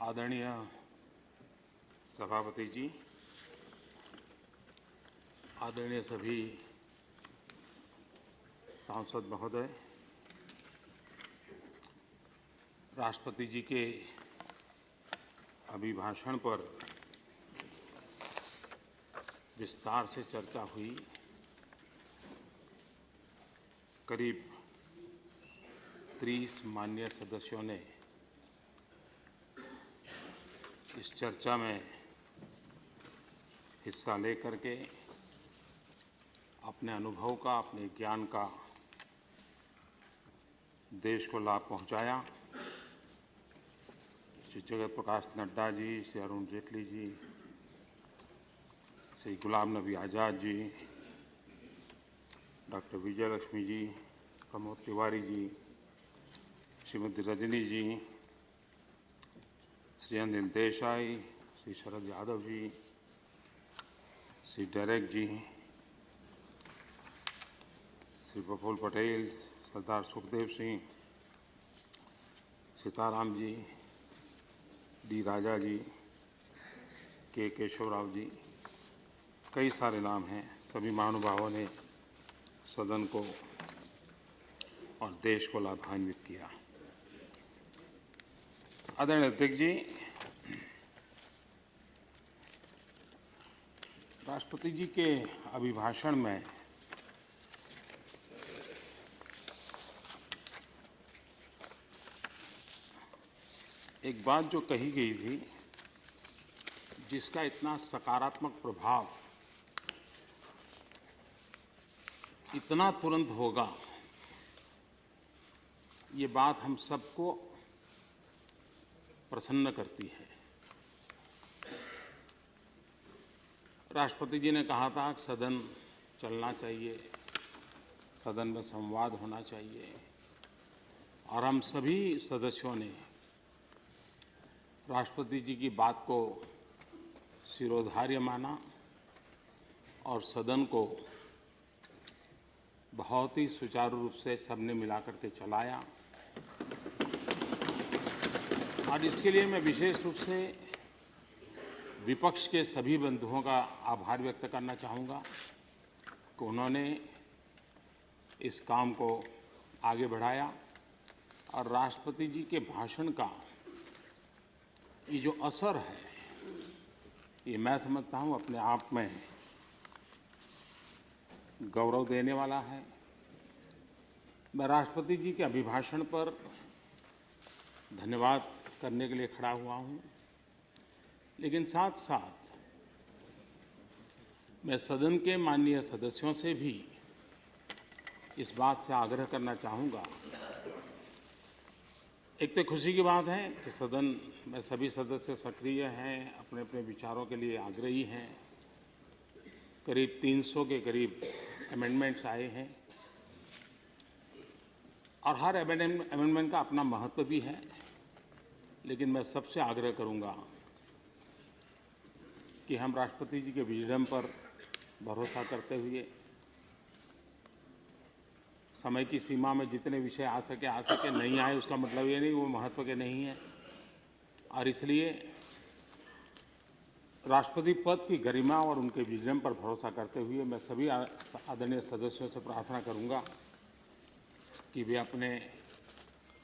आदरणीय सभापति जी, आदरणीय सभी सांसद महोदय, राष्ट्रपति जी के अभिभाषण पर विस्तार से चर्चा हुई। करीब 30 माननीय सदस्यों ने इस चर्चा में हिस्सा लेकर के अपने अनुभव का, अपने ज्ञान का देश को लाभ पहुंचाया। श्री जगत प्रकाश नड्डा जी, श्री अरुण जेटली जी, श्री गुलाम नबी आज़ाद जी, डॉक्टर विजयलक्ष्मी जी, प्रमोद तिवारी जी, श्रीमती रजनी जी, श्री अनिल देसाई, श्री शरद यादव जी, श्री डेरेक जी, श्री प्रफुल्ल पटेल, सरदार सुखदेव सिंह, सीताराम जी, डी राजा जी, के केशव राव जी, कई सारे नाम हैं। सभी महानुभावों ने सदन को और देश को लाभान्वित किया। आदरणीय अध्यक्ष जी, राष्ट्रपति जी के अभिभाषण में एक बात जो कही गई थी, जिसका इतना सकारात्मक प्रभाव इतना तुरंत होगा, ये बात हम सबको प्रसन्न करती है। राष्ट्रपति जी ने कहा था कि सदन चलना चाहिए, सदन में संवाद होना चाहिए, और हम सभी सदस्यों ने राष्ट्रपति जी की बात को शिरोधार्य माना और सदन को बहुत ही सुचारू रूप से सबने मिलाकर के चलाया। और इसके लिए मैं विशेष रूप से विपक्ष के सभी बंधुओं का आभार व्यक्त करना चाहूँगा कि उन्होंने इस काम को आगे बढ़ाया और राष्ट्रपति जी के भाषण का ये जो असर है, ये मैं समझता हूँ अपने आप में गौरव देने वाला है। मैं राष्ट्रपति जी के अभिभाषण पर धन्यवाद करने के लिए खड़ा हुआ हूँ, लेकिन साथ साथ मैं सदन के माननीय सदस्यों से भी इस बात से आग्रह करना चाहूँगा। एक तो खुशी की बात है कि सदन में सभी सदस्य सक्रिय हैं, अपने अपने विचारों के लिए आग्रही हैं। करीब 300 के करीब अमेंडमेंट्स आए हैं और हर अमेंडमेंट का अपना महत्व भी है, लेकिन मैं सबसे आग्रह करूंगा कि हम राष्ट्रपति जी के विजडम पर भरोसा करते हुए समय की सीमा में जितने विषय आ सके, नहीं आए उसका मतलब ये नहीं वो महत्व के नहीं है। और इसलिए राष्ट्रपति पद की गरिमा और उनके विजडम पर भरोसा करते हुए मैं सभी आदरणीय सदस्यों से प्रार्थना करूंगा कि वे अपने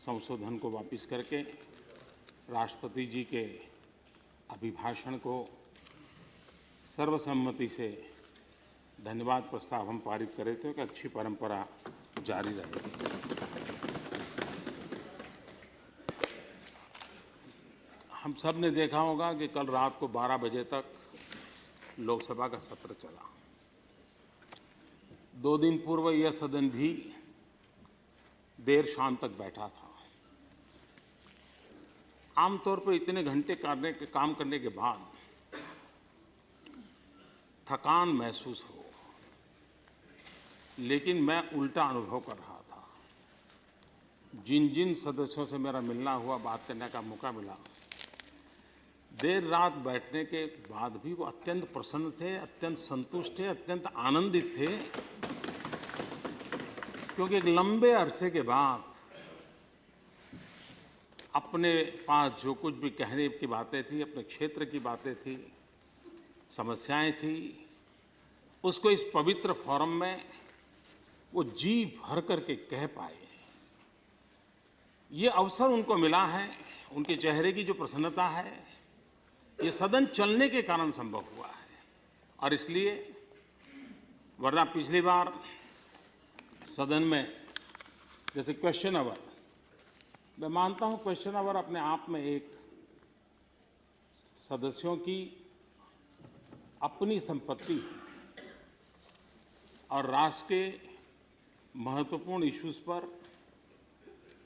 संशोधन को वापस करके राष्ट्रपति जी के अभिभाषण को सर्वसम्मति से धन्यवाद प्रस्ताव हम पारित करे थे कि अच्छी परंपरा जारी रहेगी। हम सब ने देखा होगा कि कल रात को 12 बजे तक लोकसभा का सत्र चला। 2 दिन पूर्व यह सदन भी देर शाम तक बैठा था। आमतौर पर इतने घंटे काम करने के बाद थकान महसूस हो, लेकिन मैं उल्टा अनुभव कर रहा था। जिन जिन सदस्यों से मेरा मिलना हुआ, बात करने का मौका मिला, देर रात बैठने के बाद भी वो अत्यंत प्रसन्न थे, अत्यंत संतुष्ट थे, अत्यंत आनंदित थे, क्योंकि एक लंबे अरसे के बाद अपने पास जो कुछ भी कहने की बातें थी, अपने क्षेत्र की बातें थी, समस्याएं थी, उसको इस पवित्र फोरम में वो जी भर करके कह पाए। ये अवसर उनको मिला है, उनके चेहरे की जो प्रसन्नता है, ये सदन चलने के कारण संभव हुआ है। और इसलिए वरना पिछली बार सदन में जैसे क्वेश्चन आवर, मैं मानता हूं क्वेश्चन आवर अपने आप में एक सदस्यों की अपनी संपत्ति है और राष्ट्र के महत्वपूर्ण इश्यूज पर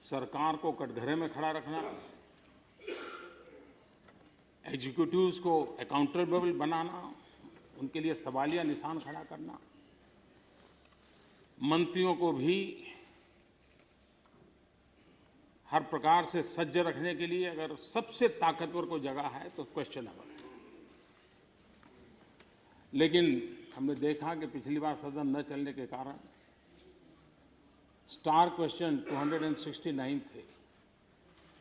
सरकार को कटघरे में खड़ा रखना, एग्जीक्यूटिव्स को अकाउंटेबल बनाना, उनके लिए सवालिया निशान खड़ा करना, मंत्रियों को भी हर प्रकार से सज्ज रखने के लिए अगर सबसे ताकतवर कोई जगह है तो क्वेश्चन आवर है। लेकिन हमने देखा कि पिछली बार सदन न चलने के कारण स्टार क्वेश्चन 269 थे,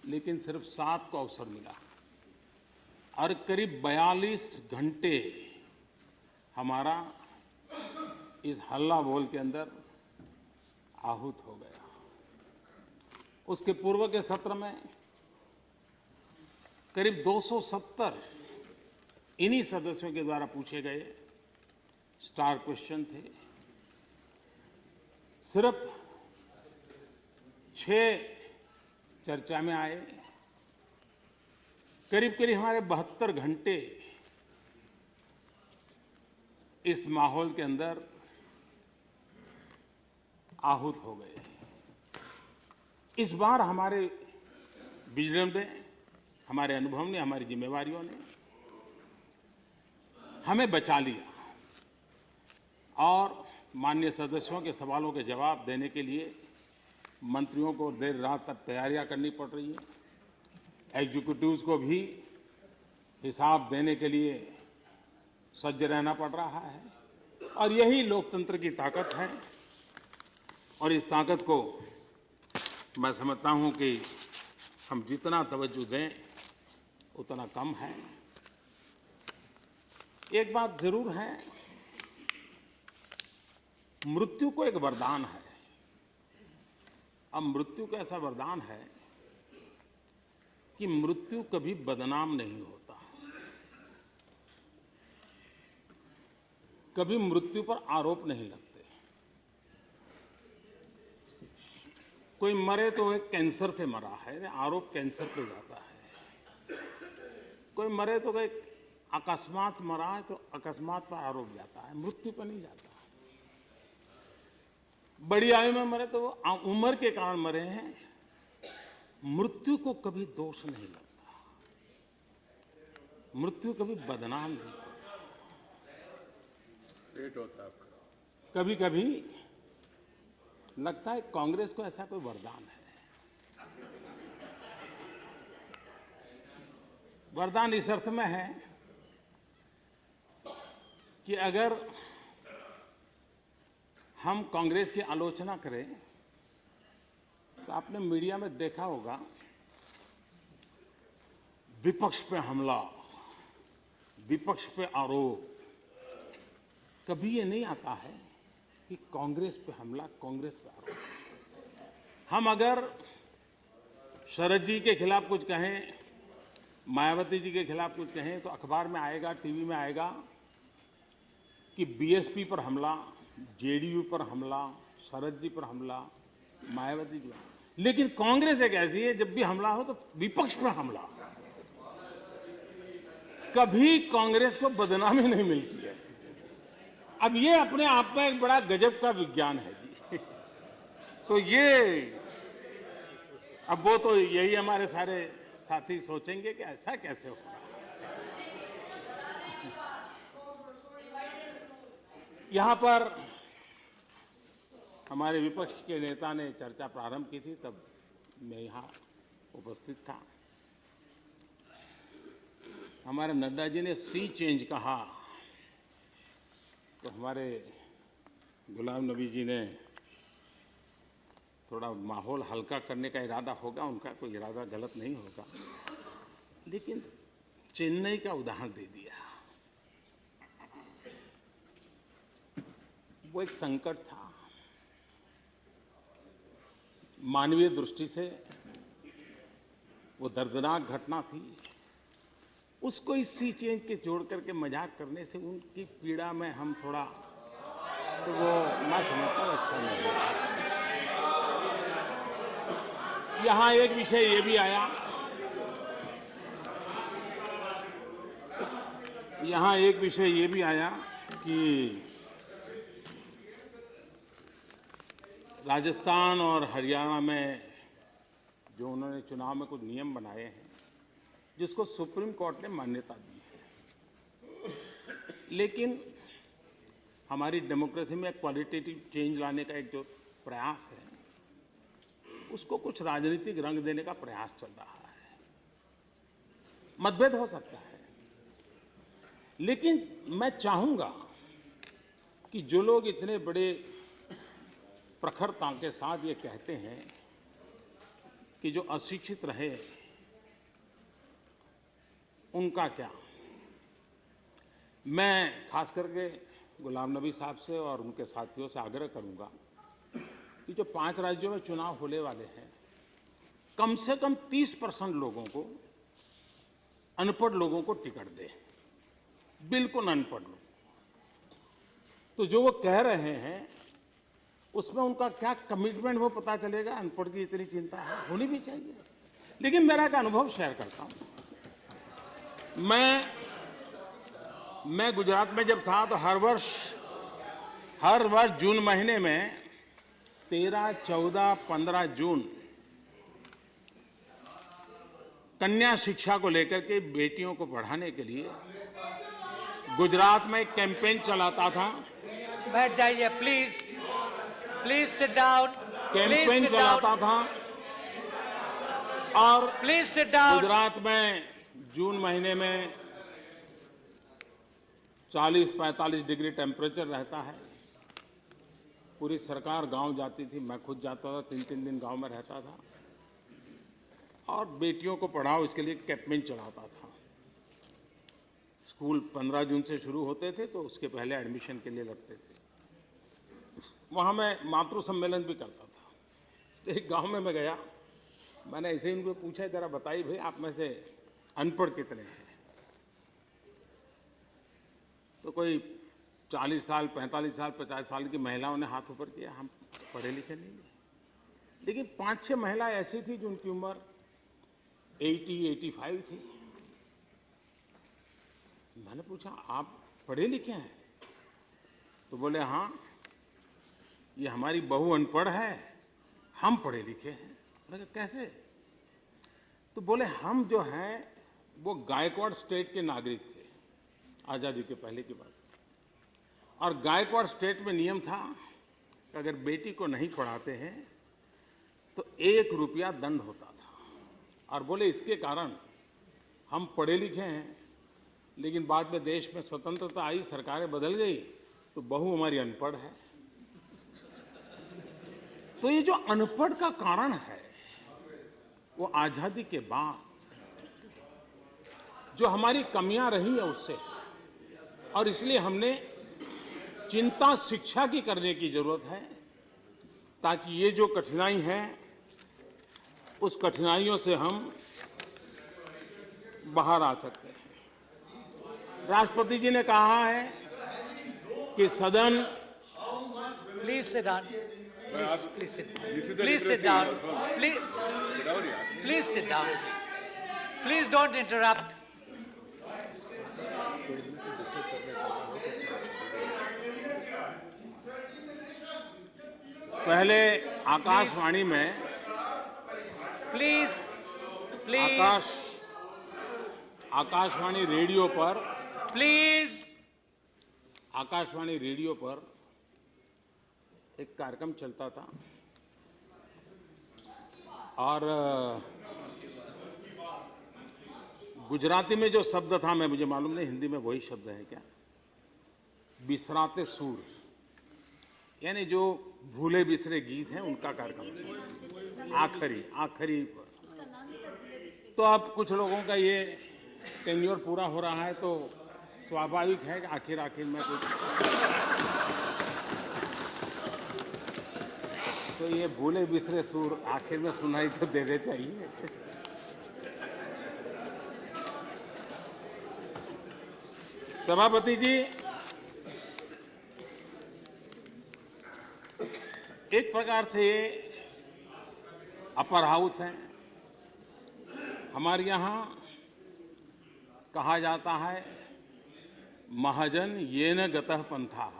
लेकिन सिर्फ 7 को अवसर मिला और करीब 42 घंटे हमारा इस हल्ला बोल के अंदर आहूत हो गया। उसके पूर्व के सत्र में करीब 270 इन्हीं सदस्यों के द्वारा पूछे गए स्टार क्वेश्चन थे। सिर्फ 6 चर्चा में आए। करीब करीब हमारे 72 घंटे इस माहौल के अंदर आहूत हो गए। इस बार हमारे विजडम ने, हमारे अनुभव ने, हमारी जिम्मेवारियों ने हमें बचा लिया और माननीय सदस्यों के सवालों के जवाब देने के लिए मंत्रियों को देर रात तक तैयारियां करनी पड़ रही है। एग्जीक्यूटिव्स को भी हिसाब देने के लिए सज्ज रहना पड़ रहा है और यही लोकतंत्र की ताकत है। और इस ताकत को मैं समझता हूं कि हम जितना तवज्जो दें उतना कम है। एक बात जरूर है, मृत्यु को एक वरदान है। अब मृत्यु का ऐसा वरदान है कि मृत्यु कभी बदनाम नहीं होता, कभी मृत्यु पर आरोप नहीं लगते। कोई मरे तो एक कैंसर से मरा है, आरोप कैंसर पे जाता है। कोई मरे तो एक अकस्मात मरा है तो अकस्मात पर आरोप जाता है, मृत्यु पर नहीं जाता। बड़ी आयु में मरे तो वो उम्र के कारण मरे हैं, मृत्यु को कभी दोष नहीं लगता, मृत्यु कभी बदनाम नहीं होता। कभी कभी लगता है कांग्रेस को ऐसा कोई वरदान है। वरदान इस अर्थ में है कि अगर हम कांग्रेस की आलोचना करें तो आपने मीडिया में देखा होगा, विपक्ष पे हमला, विपक्ष पे आरोप, कभी ये नहीं आता है कि कांग्रेस पे हमला, कांग्रेस पे आरोप। हम अगर शरद जी के खिलाफ कुछ कहें, मायावती जी के खिलाफ कुछ कहें तो अखबार में आएगा, टीवी में आएगा कि बीएसपी पर हमला, जेडीयू पर हमला, शरद जी पर हमला, मायावती जी पर। लेकिन कांग्रेस एक ऐसी है, जब भी हमला हो तो विपक्ष पर हमला। कभी कांग्रेस को बदनामी नहीं मिलती है। अब ये अपने आप में एक बड़ा गजब का विज्ञान है जी। तो ये अब वो तो यही हमारे सारे साथी सोचेंगे कि ऐसा कैसे होगा। यहां पर हमारे विपक्ष के नेता ने चर्चा प्रारंभ की थी, तब मैं यहां उपस्थित था। हमारे नड्डा जी ने सी चेंज कहा तो हमारे गुलाम नबी जी ने थोड़ा माहौल हल्का करने का इरादा होगा, उनका कोई इरादा गलत नहीं होगा, लेकिन चेन्नई का उदाहरण दे दिया। वो एक संकट था, मानवीय दृष्टि से वो दर्दनाक घटना थी। उसको इस सी चेंज के जोड़ करके मजाक करने से उनकी पीड़ा में हम थोड़ा, तो वो मैं समझता हूँ अच्छा नहीं है। यहाँ एक विषय ये भी आया, कि राजस्थान और हरियाणा में जो उन्होंने चुनाव में कुछ नियम बनाए हैं जिसको सुप्रीम कोर्ट ने मान्यता दी है, लेकिन हमारी डेमोक्रेसी में क्वालिटेटिव चेंज लाने का एक जो प्रयास है उसको कुछ राजनीतिक रंग देने का प्रयास चल रहा है। मतभेद हो सकता है, लेकिन मैं चाहूंगा कि जो लोग इतने बड़े प्रखरता के साथ ये कहते हैं कि जो अशिक्षित रहे उनका क्या, मैं खास करके गुलाम नबी साहब से और उनके साथियों से आग्रह करूंगा कि जो 5 राज्यों में चुनाव होने वाले हैं, कम से कम 30% लोगों को, अनपढ़ लोगों को टिकट दे, बिल्कुल अनपढ़ लोग। तो जो वो कह रहे हैं उसमें उनका क्या कमिटमेंट वो पता चलेगा। अनपढ़ की इतनी चिंता है, होनी भी चाहिए। लेकिन मेरा एक अनुभव शेयर करता हूं। मैं गुजरात में जब था तो हर वर्ष जून महीने में 13, 14, 15 जून कन्या शिक्षा को लेकर के बेटियों को पढ़ाने के लिए गुजरात में एक कैंपेन चलाता था। बैठ जाइए please, please sit down. Campaign चलाता था और प्लीज सिट डाउन। गुजरात में जून महीने में 40-45 डिग्री टेम्परेचर रहता है। पूरी सरकार गांव जाती थी, मैं खुद जाता था, 3-3 दिन गांव में रहता था और बेटियों को पढ़ाओ इसके लिए कैंपेन चलाता था। स्कूल 15 जून से शुरू होते थे तो उसके पहले एडमिशन के लिए लगते थे। वहाँ मैं मातृ सम्मेलन भी करता था। एक गांव में मैं गया, मैंने ऐसे ही उनको पूछा, जरा बताइए भाई आप में से अनपढ़ कितने हैं? तो कोई 40 साल, 45 साल, 50 साल की महिलाओं ने हाथ ऊपर किया। हम पढ़े लिखे नहीं हैं। लेकिन 5-6 महिलाएं ऐसी थी जिनकी उम्र 80-85 थी। मैंने पूछा आप पढ़े लिखे हैं? तो बोले हाँ, ये हमारी बहू अनपढ़ है, हम पढ़े लिखे हैं। मैंने कहा कैसे? तो बोले हम जो हैं वो गायकवाड़ स्टेट के नागरिक थे, आज़ादी के पहले की बात। और गायकवाड़ स्टेट में नियम था कि अगर बेटी को नहीं पढ़ाते हैं तो 1 रुपया दंड होता था। और बोले इसके कारण हम पढ़े लिखे हैं, लेकिन बाद में देश में स्वतंत्रता आई, सरकारें बदल गई, तो बहू हमारी अनपढ़ है। तो ये जो अनपढ़ का कारण है वो आजादी के बाद जो हमारी कमियां रही है उससे, और इसलिए हमने चिंता शिक्षा की करने की जरूरत है ताकि ये जो कठिनाई है उस कठिनाइयों से हम बाहर आ सकते हैं। राष्ट्रपति जी ने कहा है कि सदन please sit down, please sit down, please sit down, please don't interrupt. पहले आकाशवाणी में प्लीज आकाशवाणी रेडियो पर प्लीज आकाशवाणी रेडियो पर एक कार्यक्रम चलता था और गुजराती में जो शब्द था, मैं मुझे मालूम नहीं हिंदी में वही शब्द है क्या, बिसराते सूर, यानी जो भूले बिसरे गीत हैं उनका कार्यक्रम आखिरी तो अब कुछ लोगों का ये टेन्योर पूरा हो रहा है तो स्वाभाविक है कि आखिर में कुछ तो ये भूले बिसरे सुर आखिर में सुनाई तो देने चाहिए। सभापति जी, एक प्रकार से ये अपर हाउस है। हमारे यहाँ कहा जाता है महाजन ये न गतः पंथा।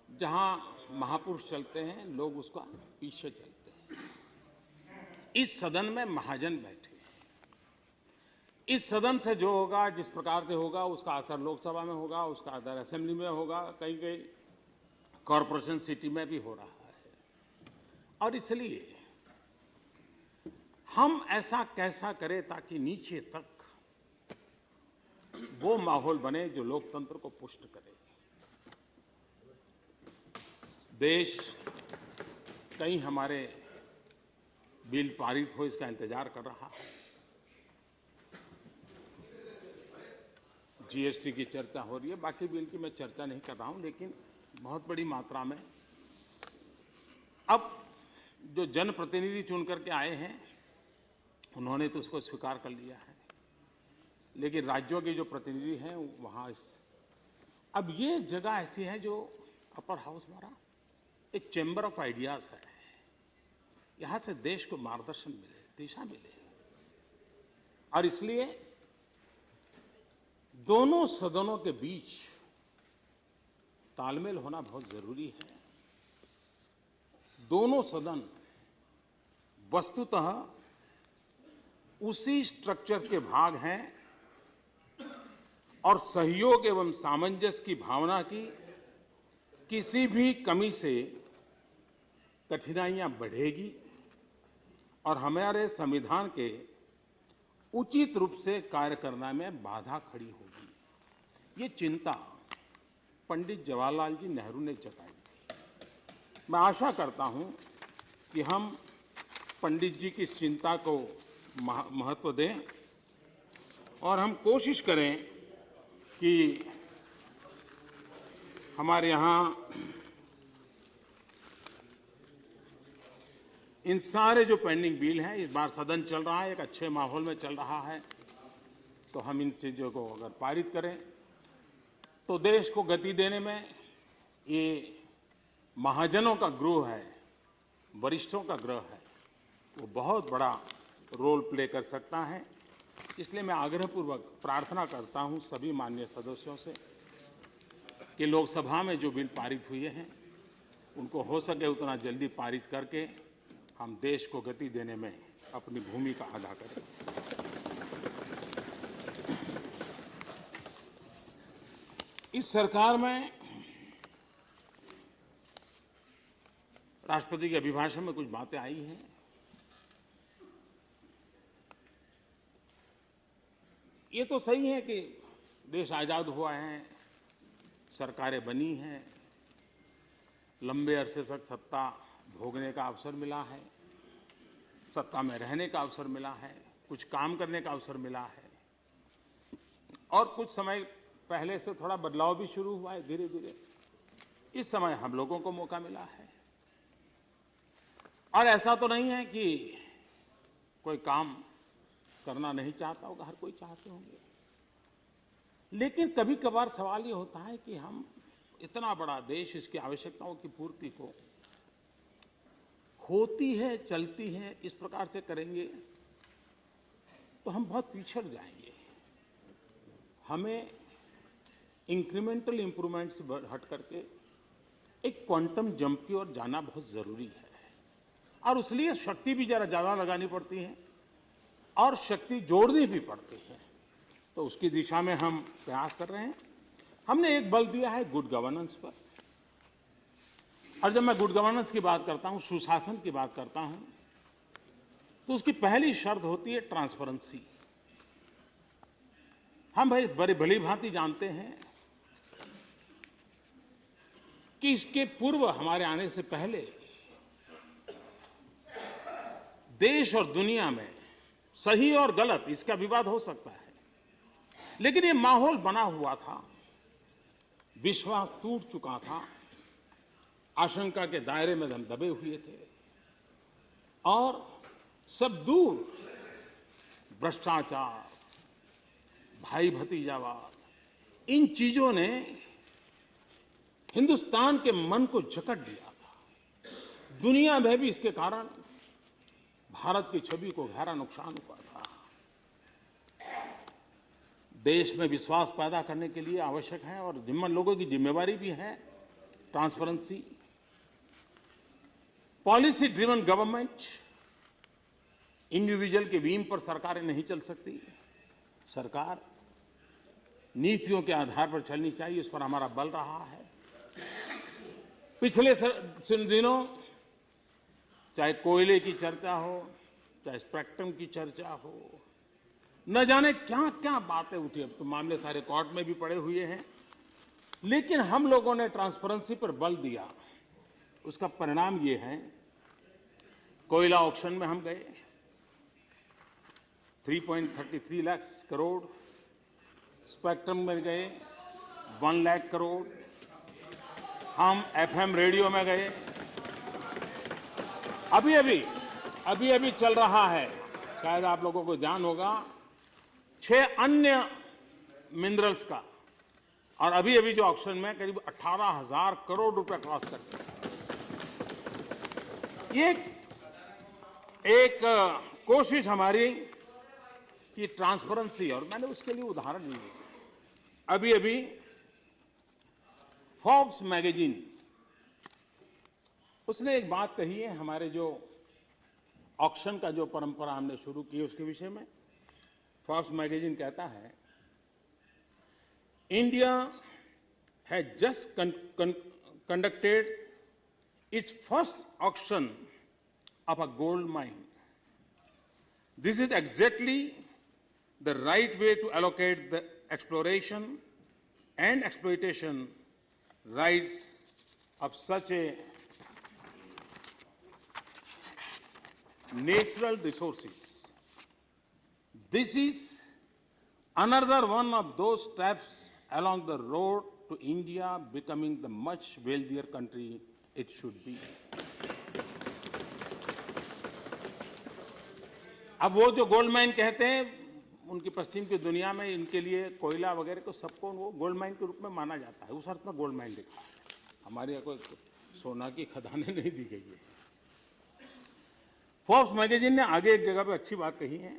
जहाँ महापुरुष चलते हैं लोग उसका पीछे चलते हैं। इस सदन में महाजन बैठे हैं। इस सदन से जो होगा, जिस प्रकार से होगा, उसका असर लोकसभा में होगा, उसका असर असेंबली में होगा, कहीं कहीं कॉरपोरेशन सिटी में भी हो रहा है। और इसलिए हम ऐसा कैसा करें ताकि नीचे तक वो माहौल बने जो लोकतंत्र को पुष्ट करे। देश कहीं हमारे बिल पारित हो इसका इंतजार कर रहा है। जीएसटी की चर्चा हो रही है, बाकी बिल की मैं चर्चा नहीं कर रहा हूं, लेकिन बहुत बड़ी मात्रा में अब जो जनप्रतिनिधि चुन करके आए हैं उन्होंने तो उसको स्वीकार कर लिया है, लेकिन राज्यों के जो प्रतिनिधि हैं वहाँ अब ये जगह ऐसी है जो अपर हाउस हमारा एक चैम्बर ऑफ आइडियाज है। यहाँ से देश को मार्गदर्शन मिले, दिशा मिले, और इसलिए दोनों सदनों के बीच तालमेल होना बहुत जरूरी है। दोनों सदन वस्तुतः उसी स्ट्रक्चर के भाग हैं और सहयोग एवं सामंजस्य की भावना की किसी भी कमी से कठिनाइयां बढ़ेगी और हमारे संविधान के उचित रूप से कार्य करने में बाधा खड़ी होगी। ये चिंता पंडित जवाहरलाल जी नेहरू ने जताई थी। मैं आशा करता हूं कि हम पंडित जी की इस चिंता को महत्व दें और हम कोशिश करें कि हमारे यहाँ इन सारे जो पेंडिंग बिल हैं, इस बार सदन चल रहा है, एक अच्छे माहौल में चल रहा है, तो हम इन चीज़ों को अगर पारित करें तो देश को गति देने में ये महाजनों का गृह है, वरिष्ठों का गृह है, वो बहुत बड़ा रोल प्ले कर सकता है। इसलिए मैं आग्रहपूर्वक प्रार्थना करता हूं सभी माननीय सदस्यों से कि लोकसभा में जो बिल पारित हुए हैं उनको हो सके उतना जल्दी पारित करके हम देश को गति देने में अपनी भूमिका अदा करें। इस सरकार में राष्ट्रपति के अभिभाषण में कुछ बातें आई हैं। ये तो सही है कि देश आजाद हुआ है, सरकारें बनी हैं, लंबे अरसे तक सत्ता भोगने का अवसर मिला है, सत्ता में रहने का अवसर मिला है, कुछ काम करने का अवसर मिला है, और कुछ समय पहले से थोड़ा बदलाव भी शुरू हुआ है धीरे धीरे। इस समय हम लोगों को मौका मिला है, और ऐसा तो नहीं है कि कोई काम करना नहीं चाहता होगा, हर कोई चाहते होंगे, लेकिन कभी कभार सवाल ये होता है कि हम इतना बड़ा देश, इसकी आवश्यकताओं की पूर्ति को होती है, चलती है, इस प्रकार से करेंगे तो हम बहुत पिछड़ जाएंगे। हमें इंक्रीमेंटल इंप्रूवमेंट से हट करके एक क्वांटम जंप की ओर जाना बहुत जरूरी है, और इसलिए शक्ति भी जरा ज्यादा लगानी पड़ती है और शक्ति जोड़नी भी पड़ती है। तो उसकी दिशा में हम प्रयास कर रहे हैं। हमने एक बल दिया है गुड गवर्नेंस पर, और जब मैं गुड गवर्नेंस की बात करता हूं, सुशासन की बात करता हूं, तो उसकी पहली शर्त होती है ट्रांसपेरेंसी। हम भाई बड़ी भली भांति जानते हैं कि इसके पूर्व हमारे आने से पहले देश और दुनिया में सही और गलत इसका विवाद हो सकता है, लेकिन ये माहौल बना हुआ था, विश्वास टूट चुका था, आशंका के दायरे में हम दबे हुए थे और सब दूर भ्रष्टाचार, भाई भतीजावाद, इन चीजों ने हिंदुस्तान के मन को जकड़ दिया था। दुनिया में भी इसके कारण भारत की छवि को गहरा नुकसान हुआ था। देश में विश्वास पैदा करने के लिए आवश्यक है और जिम्मेदार लोगों की जिम्मेवारी भी है transparency. Policy driven government, individual के व्हीम पर सरकारें नहीं चल सकती। सरकार नीतियों के आधार पर चलनी चाहिए, इस पर हमारा बल रहा है। पिछले दिनों चाहे कोयले की चर्चा हो, चाहे स्पेक्ट्रम की चर्चा हो, न जाने क्या क्या बातें उठी। अब तो मामले सारे कोर्ट में भी पड़े हुए हैं, लेकिन हम लोगों ने ट्रांसपेरेंसी पर बल दिया। उसका परिणाम ये है, कोयला ऑक्शन में हम गए 3.33 लाख करोड़, स्पेक्ट्रम में गए 1 लाख करोड़, हम एफएम रेडियो में गए। अभी अभी चल रहा है, शायद आप लोगों को ध्यान होगा, 6 अन्य मिनरल्स का, और अभी अभी जो ऑक्शन में करीब 18,000 करोड़ रुपए क्रॉस करते हैं। ये एक कोशिश हमारी कि ट्रांसपेरेंसी, और मैंने उसके लिए उदाहरण लिए। अभी फोर्ब्स मैगजीन, उसने एक बात कही है, हमारे जो ऑक्शन का जो परंपरा हमने शुरू की उसके विषय में। फोर्ब्स मैगजीन कहता है, India has just conducted it's first auction of a gold mine. This is exactly the right way to allocate the exploration and exploitation rights of such a natural resources. This is another one of those steps along the road to India becoming the much wealthier country it should be. अब वो जो gold mine कहते हैं, उनकी पश्चिम की दुनिया में इनके लिए कोयला वगैरह को सबको वो गोल्ड माइन के रूप में माना जाता है। उस अर्थ में गोल्ड माइन लिखा है, हमारे यहाँ कोई सोना की खदानें नहीं दी गई है। फोर्ब्स मैगजीन ने आगे एक जगह पे अच्छी बात कही है,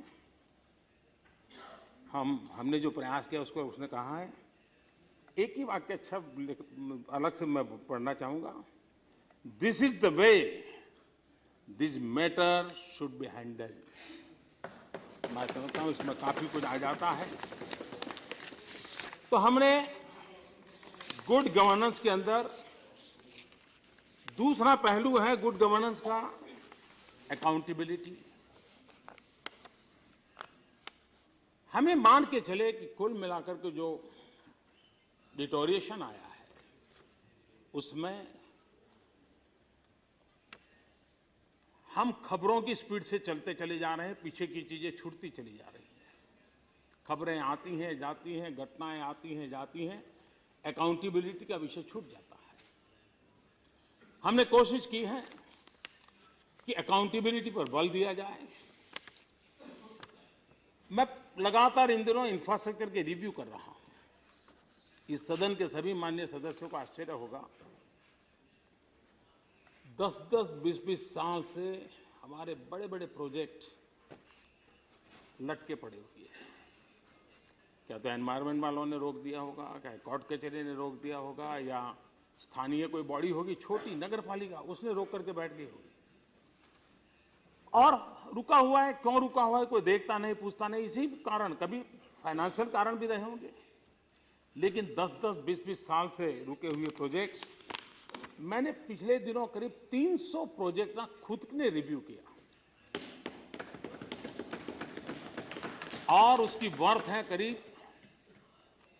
हमने जो प्रयास किया उसको उसने कहा है, एक ही वाक्य अच्छा अलग से मैं पढ़ना चाहूंगा। This is the way this matter should be handled. मैं समझता हूं इसमें काफी कुछ आ जाता है। तो हमने गुड गवर्नेंस के अंदर दूसरा पहलू है गुड गवर्नेंस का, अकाउंटेबिलिटी। हमें मान के चले कि कुल मिलाकर के जो डिटोरिएशन आया है उसमें हम खबरों की स्पीड से चलते चले जा रहे हैं, पीछे की चीजें छूटती चली जा रही हैं। खबरें आती हैं जाती हैं, घटनाएं आती हैं जाती हैं, अकाउंटेबिलिटी का विषय छूट जाता है। हमने कोशिश की है कि अकाउंटेबिलिटी पर बल दिया जाए। मैं लगातार इन दिनों इंफ्रास्ट्रक्चर के रिव्यू कर रहा हूं। इस सदन के सभी माननीय सदस्यों को आश्चर्य होगा, 10-10, 20-20 साल से हमारे बड़े बड़े प्रोजेक्ट लटके पड़े हुए हैं। क्या तो एनवायरमेंट वालों ने रोक दिया होगा, क्या कोर्ट कचहरी ने रोक दिया होगा, या स्थानीय कोई बॉडी होगी छोटी नगर पालिका, उसने रोक करके बैठ गई होगी। और रुका हुआ है, क्यों रुका हुआ है कोई देखता नहीं, पूछता नहीं। इसी कारण, कभी फाइनेंशियल कारण भी रहे होंगे, लेकिन 10-10, 20-20 साल से रुके हुए प्रोजेक्ट्स, मैंने पिछले दिनों करीब 300 प्रोजेक्ट ना खुद ने रिव्यू किया, और उसकी वर्थ है करीब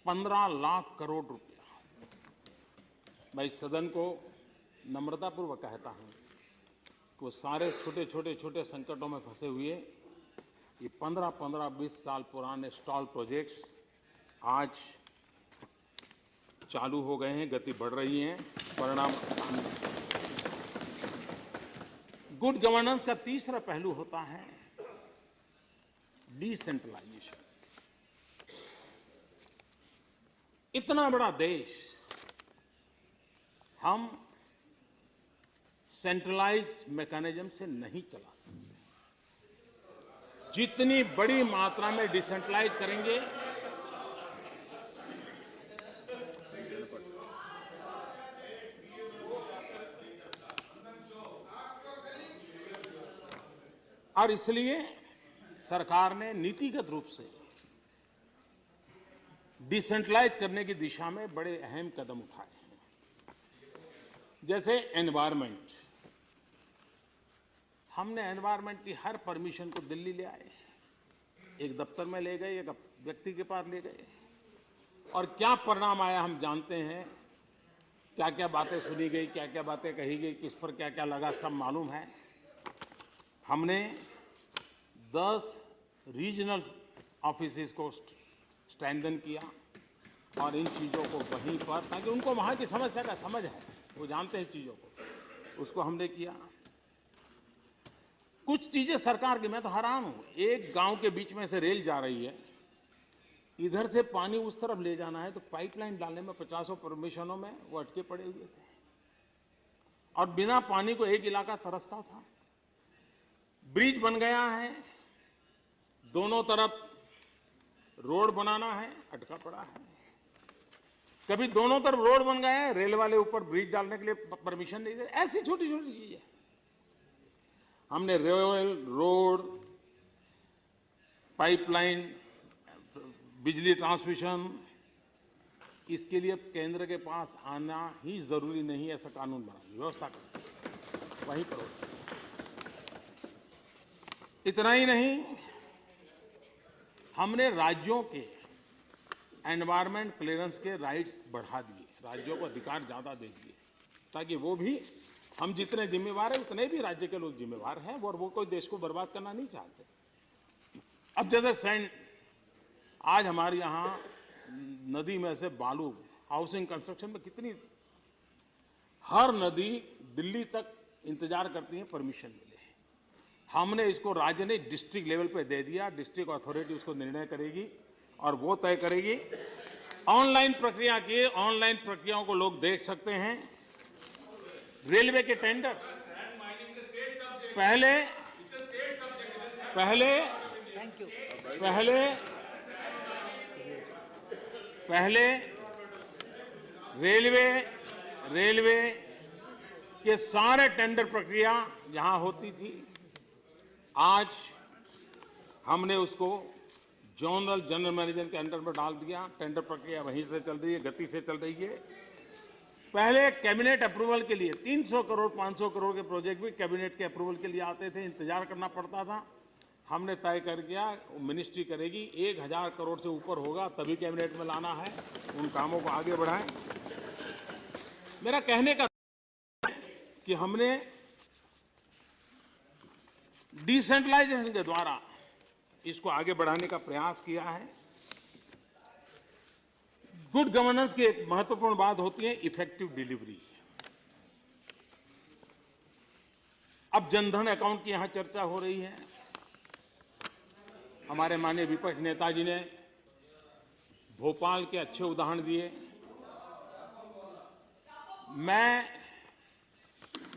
15 लाख करोड़ रुपया। मैं इस सदन को नम्रतापूर्वक कहता हूं कि वो सारे छोटे संकटों में फंसे हुए ये 15-20 साल पुराने स्टॉल प्रोजेक्ट्स आज चालू हो गए हैं, गति बढ़ रही है। परिणाम गुड गवर्नेंस का तीसरा पहलू होता है डिसेंट्रलाइजेशन। इतना बड़ा देश हम सेंट्रलाइज्ड मैकेनिज्म से नहीं चला सकते। जितनी बड़ी मात्रा में डिसेंट्रलाइज करेंगे और इसलिए सरकार ने नीतिगत रूप से डिसेंट्रलाइज करने की दिशा में बड़े अहम कदम उठाए हैं। जैसे एनवायरनमेंट, हमने एनवायरनमेंट की हर परमिशन को दिल्ली ले आए, एक दफ्तर में ले गए, एक व्यक्ति के पास ले गए, और क्या परिणाम आया हम जानते हैं। क्या क्या बातें सुनी गई, क्या क्या बातें कही गई, किस पर क्या क्या लगा, सब मालूम है। हमने 10 रीजनल ऑफिसेज को स्ट्रेंथन किया और इन चीज़ों को वहीं पर, ताकि उनको वहाँ की समस्या का समझ है, वो जानते हैं चीज़ों को, उसको हमने किया। कुछ चीज़ें सरकार की, मैं तो हैरान हूँ, एक गांव के बीच में से रेल जा रही है, इधर से पानी उस तरफ ले जाना है तो पाइपलाइन डालने में 50 परमिशनों में वो अटके पड़े हुए थे और बिना पानी को एक इलाका तरसता था। ब्रिज बन गया है, दोनों तरफ रोड बनाना है, अटका पड़ा है। कभी दोनों तरफ रोड बन गए हैं, रेल वाले ऊपर ब्रिज डालने के लिए परमिशन नहीं दे। ऐसी छोटी छोटी चीजें हमने रेल, रोड, पाइपलाइन, बिजली ट्रांसमिशन, इसके लिए केंद्र के पास आना ही जरूरी नहीं, ऐसा कानून बना, व्यवस्था कर वहीं पर होता है। इतना ही नहीं, हमने राज्यों के एनवायरमेंट क्लियरेंस के राइट्स बढ़ा दिए, राज्यों को अधिकार ज्यादा दे दिए, ताकि वो भी, हम जितने जिम्मेवार हैं उतने भी राज्य के लोग जिम्मेवार हैं, और वो कोई देश को बर्बाद करना नहीं चाहते। अब जैसे सैंड, आज हमारे यहाँ नदी में से बालू, हाउसिंग कंस्ट्रक्शन में कितनी, हर नदी दिल्ली तक इंतजार करती है परमिशन मिले। हमने इसको राज्य ने डिस्ट्रिक्ट लेवल पे दे दिया, डिस्ट्रिक्ट अथॉरिटी उसको निर्णय करेगी और वो तय करेगी। ऑनलाइन प्रक्रिया की, ऑनलाइन प्रक्रियाओं को लोग देख सकते हैं। रेलवे के टेंडर पहले पहले पहले पहले रेलवे के सारे टेंडर प्रक्रिया यहां होती थी। आज हमने उसको जनरल मैनेजर के अंडर में डाल दिया, टेंडर प्रक्रिया वहीं से चल रही है, गति से चल रही है। पहले कैबिनेट अप्रूवल के लिए 300 करोड़ 500 करोड़ के प्रोजेक्ट भी कैबिनेट के अप्रूवल के लिए आते थे, इंतजार करना पड़ता था। हमने तय कर दिया, मिनिस्ट्री करेगी, 1000 करोड़ से ऊपर होगा तभी कैबिनेट में लाना है, उन कामों को आगे बढ़ाएं। मेरा कहने का कि हमने डिसेंट्रलाइजेशन के द्वारा इसको आगे बढ़ाने का प्रयास किया है। गुड गवर्नेंस की एक महत्वपूर्ण बात होती है इफेक्टिव डिलीवरी। अब जनधन अकाउंट की यहां चर्चा हो रही है। हमारे माननीय विपक्ष नेताजी ने भोपाल के अच्छे उदाहरण दिए।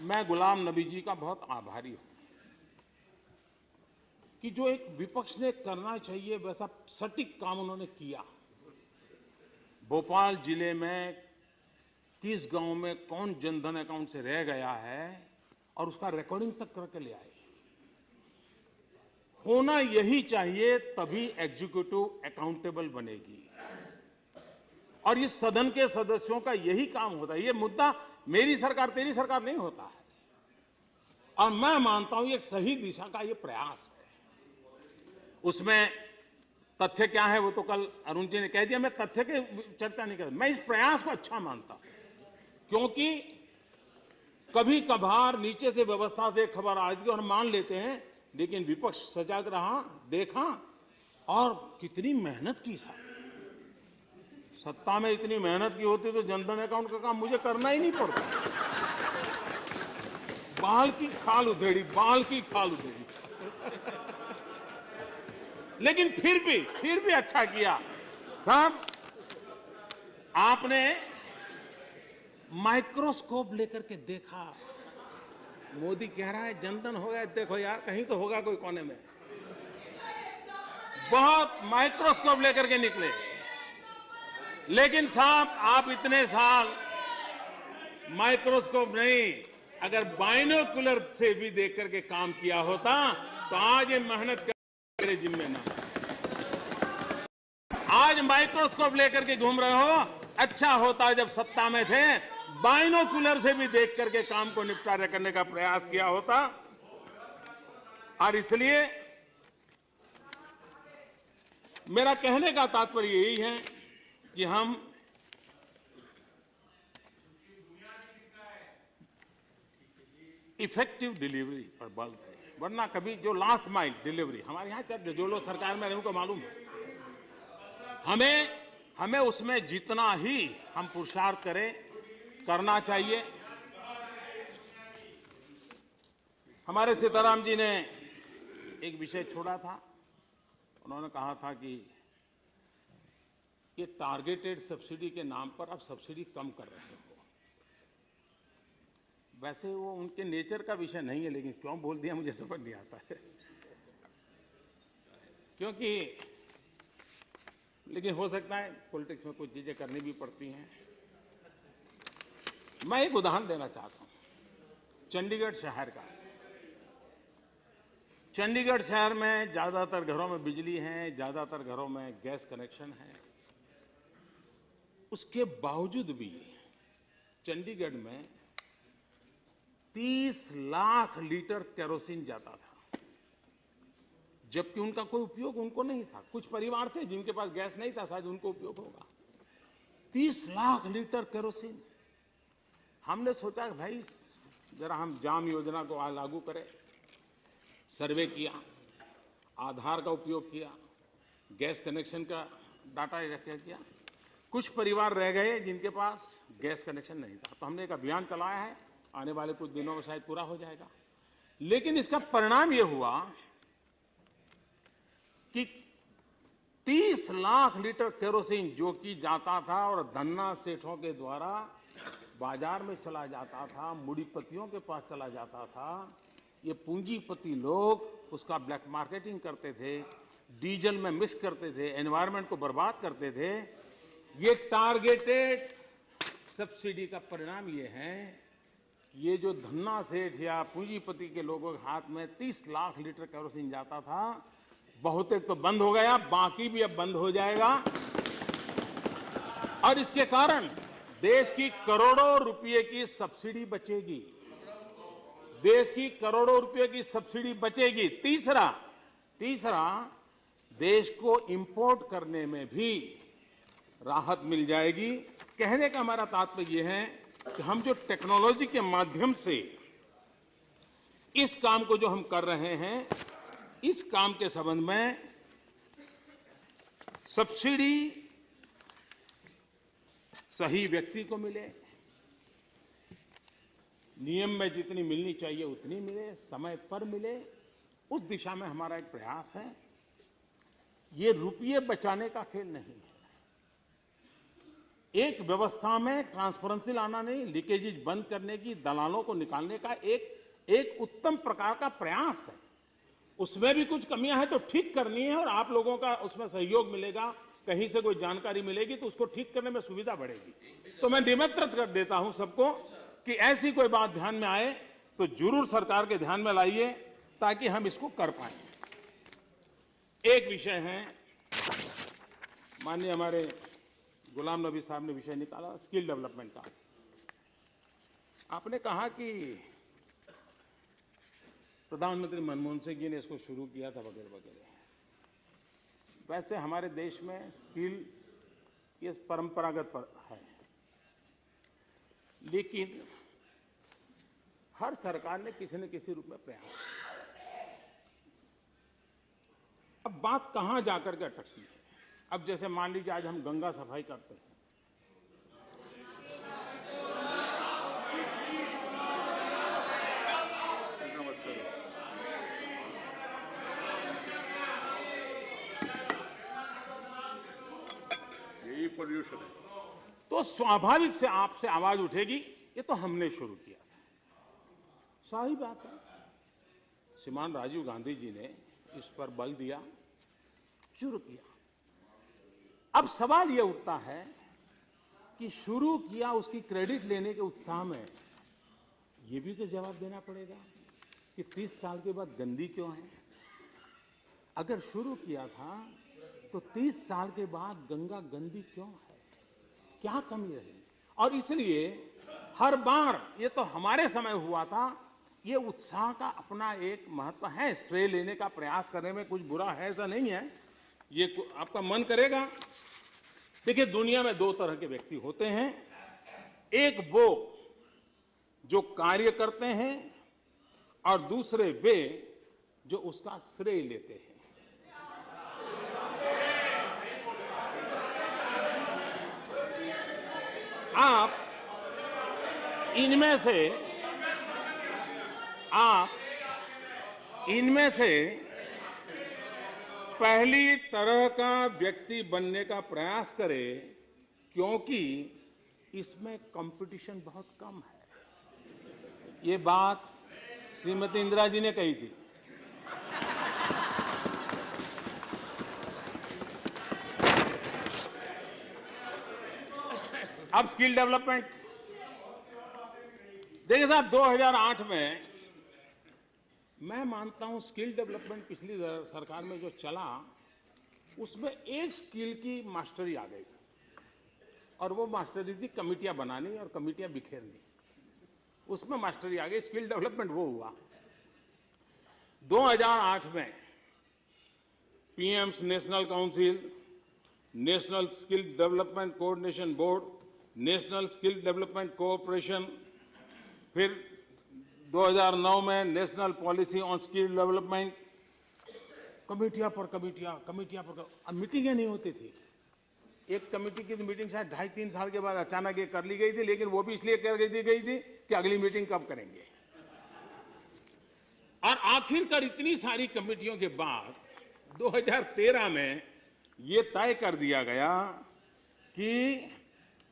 मैं गुलाम नबी जी का बहुत आभारी हूं कि जो एक विपक्ष ने करना चाहिए वैसा सटीक काम उन्होंने किया। भोपाल जिले में किस गांव में कौन जनधन अकाउंट से रह गया है और उसका रिकॉर्डिंग तक करके ले आए। होना यही चाहिए, तभी एग्जीक्यूटिव अकाउंटेबल बनेगी। और इस सदन के सदस्यों का यही काम होता है। ये मुद्दा मेरी सरकार तेरी सरकार नहीं होता है। और मैं मानता हूं ये सही दिशा का ये प्रयास है। उसमें तथ्य क्या है वो तो कल अरुण जी ने कह दिया, मैं तथ्य की चर्चा नहीं कर, मैं इस प्रयास को अच्छा मानता हूं। क्योंकि कभी कभार नीचे से व्यवस्था से खबर आ जाती और हम मान लेते हैं, लेकिन विपक्ष सजग रहा, देखा और कितनी मेहनत की साहब। सत्ता में इतनी मेहनत की होती तो जनधन अकाउंट का काम मुझे करना ही नहीं पड़ता। बाल की खाल उधेड़ी, बाल की खाल उधेड़ी। लेकिन फिर भी अच्छा किया साहब। आपने माइक्रोस्कोप लेकर के देखा। मोदी कह रहा है जनधन हो गया, देखो यार कहीं तो होगा कोई कोने में। बहुत माइक्रोस्कोप लेकर के निकले। लेकिन साहब आप इतने साल माइक्रोस्कोप नहीं, अगर बाइनोकुलर से भी देख करके काम किया होता तो आज ये मेहनत मेरे जिम्मे ना। आज माइक्रोस्कोप लेकर के घूम रहे हो, अच्छा होता जब सत्ता में थे बाइनोकुलर से भी देख करके काम को निपटारा करने का प्रयास किया होता। और इसलिए मेरा कहने का तात्पर्य यही है कि हम इफेक्टिव डिलीवरी पर बल थे, वरना कभी जो लास्ट माइल डिलीवरी हमारे यहां चल, जो लोग सरकार में रहे उनको मालूम है, हमें उसमें जितना ही हम पुरुषार्थ करें करना चाहिए। हमारे सीताराम जी ने एक विषय छोड़ा था। उन्होंने कहा था कि ये टारगेटेड सब्सिडी के नाम पर अब सब्सिडी कम कर रहे हो। वैसे वो उनके नेचर का विषय नहीं है, लेकिन क्यों बोल दिया मुझे समझ नहीं आता है। क्योंकि लेकिन हो सकता है पॉलिटिक्स में कुछ चीजें करनी भी पड़ती हैं। मैं एक उदाहरण देना चाहता हूं चंडीगढ़ शहर का। चंडीगढ़ शहर में ज्यादातर घरों में बिजली है, ज्यादातर घरों में गैस कनेक्शन है। उसके बावजूद भी चंडीगढ़ में 30 लाख लीटर केरोसिन जाता था, जबकि उनका कोई उपयोग उनको नहीं था। कुछ परिवार थे जिनके पास गैस नहीं था, शायद उनको उपयोग होगा। 30 लाख लीटर केरोसिन। हमने सोचा कि भाई जरा हम जाम योजना को लागू करें। सर्वे किया, आधार का उपयोग किया, गैस कनेक्शन का डाटा इकट्ठा किया। कुछ परिवार रह गए जिनके पास गैस कनेक्शन नहीं था, तो हमने एक अभियान चलाया है, आने वाले कुछ दिनों में शायद पूरा हो जाएगा। लेकिन इसका परिणाम यह हुआ कि 30 लाख लीटर केरोसिन जो कि जाता था और धन्ना सेठों के द्वारा बाजार में चला जाता था, मुड़ीपतियों के पास चला जाता था। ये पूंजीपति लोग उसका ब्लैक मार्केटिंग करते थे, डीजल में मिक्स करते थे, एनवायरनमेंट को बर्बाद करते थे। ये टारगेटेड सब्सिडी का परिणाम ये है कि ये जो धन्ना सेठ या पूंजीपति के लोगों के हाथ में 30 लाख लीटर केरोसिन जाता था, बहुतेक तो बंद हो गया, बाकी भी अब बंद हो जाएगा। और इसके कारण देश की करोड़ों रुपए की सब्सिडी बचेगी। देश की करोड़ों रुपए की सब्सिडी बचेगी। तीसरा देश को इंपोर्ट करने में भी राहत मिल जाएगी। कहने का हमारा तात्पर्य यह है कि हम जो टेक्नोलॉजी के माध्यम से इस काम को जो हम कर रहे हैं, इस काम के संबंध में सब्सिडी सही व्यक्ति को मिले, नियम में जितनी मिलनी चाहिए उतनी मिले, समय पर मिले, उस दिशा में हमारा एक प्रयास है। ये रुपये बचाने का खेल नहीं है। एक व्यवस्था में ट्रांसपेरेंसी लाना नहीं, लीकेजेज बंद करने की, दलालों को निकालने का एक उत्तम प्रकार का प्रयास है। उसमें भी कुछ कमियां हैं तो ठीक करनी है, और आप लोगों का उसमें सहयोग मिलेगा, कहीं से कोई जानकारी मिलेगी तो उसको ठीक करने में सुविधा बढ़ेगी। तो मैं निमंत्रित कर देता हूं सबको कि ऐसी कोई बात ध्यान में आए तो जरूर सरकार के ध्यान में लाइए, ताकि हम इसको कर पाए। एक विषय है, माननीय हमारे गुलाम नबी साहब ने विषय निकाला स्किल डेवलपमेंट का। आपने कहा कि प्रधानमंत्री मनमोहन सिंह जी ने इसको शुरू किया था वगैरह वगैरह। वैसे हमारे देश में स्किल ये परंपरागत है। लेकिन हर सरकार ने किसी न किसी रूप में प्रयास किया। अब बात कहां जाकर के अटकती है? अब जैसे मान लीजिए आज हम गंगा सफाई करते हैं, यही पोल्यूशन है। तो स्वाभाविक से आपसे आवाज उठेगी ये तो हमने शुरू किया था। सही बात है, श्रीमान राजीव गांधी जी ने इस पर बल दिया, शुरू किया। अब सवाल ये उठता है कि शुरू किया, उसकी क्रेडिट लेने के उत्साह में ये भी तो जवाब देना पड़ेगा कि 30 साल के बाद गंदी क्यों है? अगर शुरू किया था तो 30 साल के बाद गंगा गंदी क्यों है? क्या कमी रही? और इसलिए हर बार ये तो हमारे समय हुआ था, ये उत्साह का अपना एक महत्व है। श्रेय लेने का प्रयास करने में कुछ बुरा है ऐसा नहीं है, ये आपका मन करेगा। देखिए, दुनिया में दो तरह के व्यक्ति होते हैं, एक वो जो कार्य करते हैं और दूसरे वे जो उसका श्रेय लेते हैं। आप इनमें से पहली तरह का व्यक्ति बनने का प्रयास करें, क्योंकि इसमें कंपटीशन बहुत कम है। ये बात श्रीमती इंदिरा जी ने कही थी। अब स्किल डेवलपमेंट देखिए साहब, 2008 में मैं मानता हूं स्किल डेवलपमेंट पिछली सरकार में जो चला उसमें एक स्किल की मास्टरी आ गई और वो मास्टरी थी कमिटियां बनानी और कमिटियां बिखेरनी। उसमें मास्टरी आ गई, स्किल डेवलपमेंट वो हुआ। 2008 में PM's national council, national skill development coordination board, national skill development cooperation, फिर 2009 में national policy on skill development, कमेटियां पर अब मीटिंगें नहीं होती थी। एक कमेटी की मीटिंग शायद 2.5-3 साल के बाद अचानक ये कर ली गई थी, लेकिन वो भी इसलिए कर दी गई थी कि अगली मीटिंग कब करेंगे। और आखिरकार इतनी सारी कमेटियों के बाद 2013 में ये तय कर दिया गया कि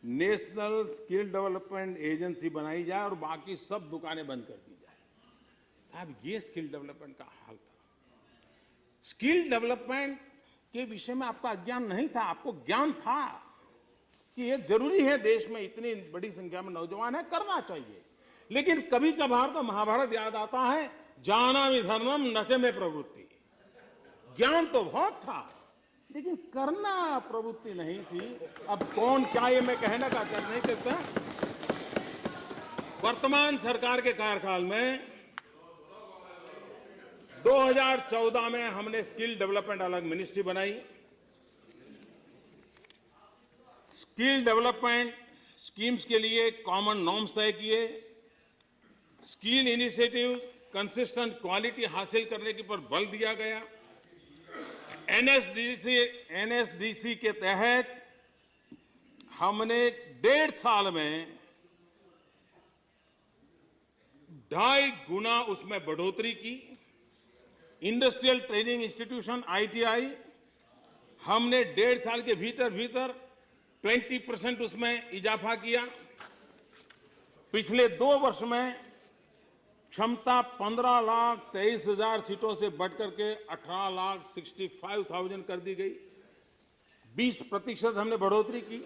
नेशनल स्किल डेवलपमेंट एजेंसी बनाई जाए और बाकी सब दुकानें बंद कर दी जाए। साहब, ये स्किल डेवलपमेंट का हाल था। स्किल डेवलपमेंट के विषय में आपका अज्ञान नहीं था, आपको ज्ञान था कि ये जरूरी है, देश में इतनी बड़ी संख्या में नौजवान है, करना चाहिए। लेकिन कभी कभार तो महाभारत याद आता है, जानामि धर्मम नच में प्रवृत्ति। ज्ञान तो बहुत था लेकिन करना प्रवृत्ति नहीं थी। अब कौन क्या, ये मैं कहने का कर नहीं सकता। वर्तमान सरकार के कार्यकाल में 2014 में हमने स्किल डेवलपमेंट अलग मिनिस्ट्री बनाई। स्किल डेवलपमेंट स्कीम्स के लिए कॉमन नॉर्म्स तय किए। स्किल इनिशिएटिव कंसिस्टेंट क्वालिटी हासिल करने के पर बल दिया गया। एनएसडीसी के तहत हमने 1.5 साल में 2.5 गुना उसमें बढ़ोतरी की। इंडस्ट्रियल ट्रेनिंग इंस्टीट्यूशन आईटीआई हमने 1.5 साल के भीतर 20% उसमें इजाफा किया। पिछले 2 वर्ष में क्षमता 15,23,000 सीटों से बढ़कर के 18,65,000 कर दी गई। 20% हमने बढ़ोतरी की।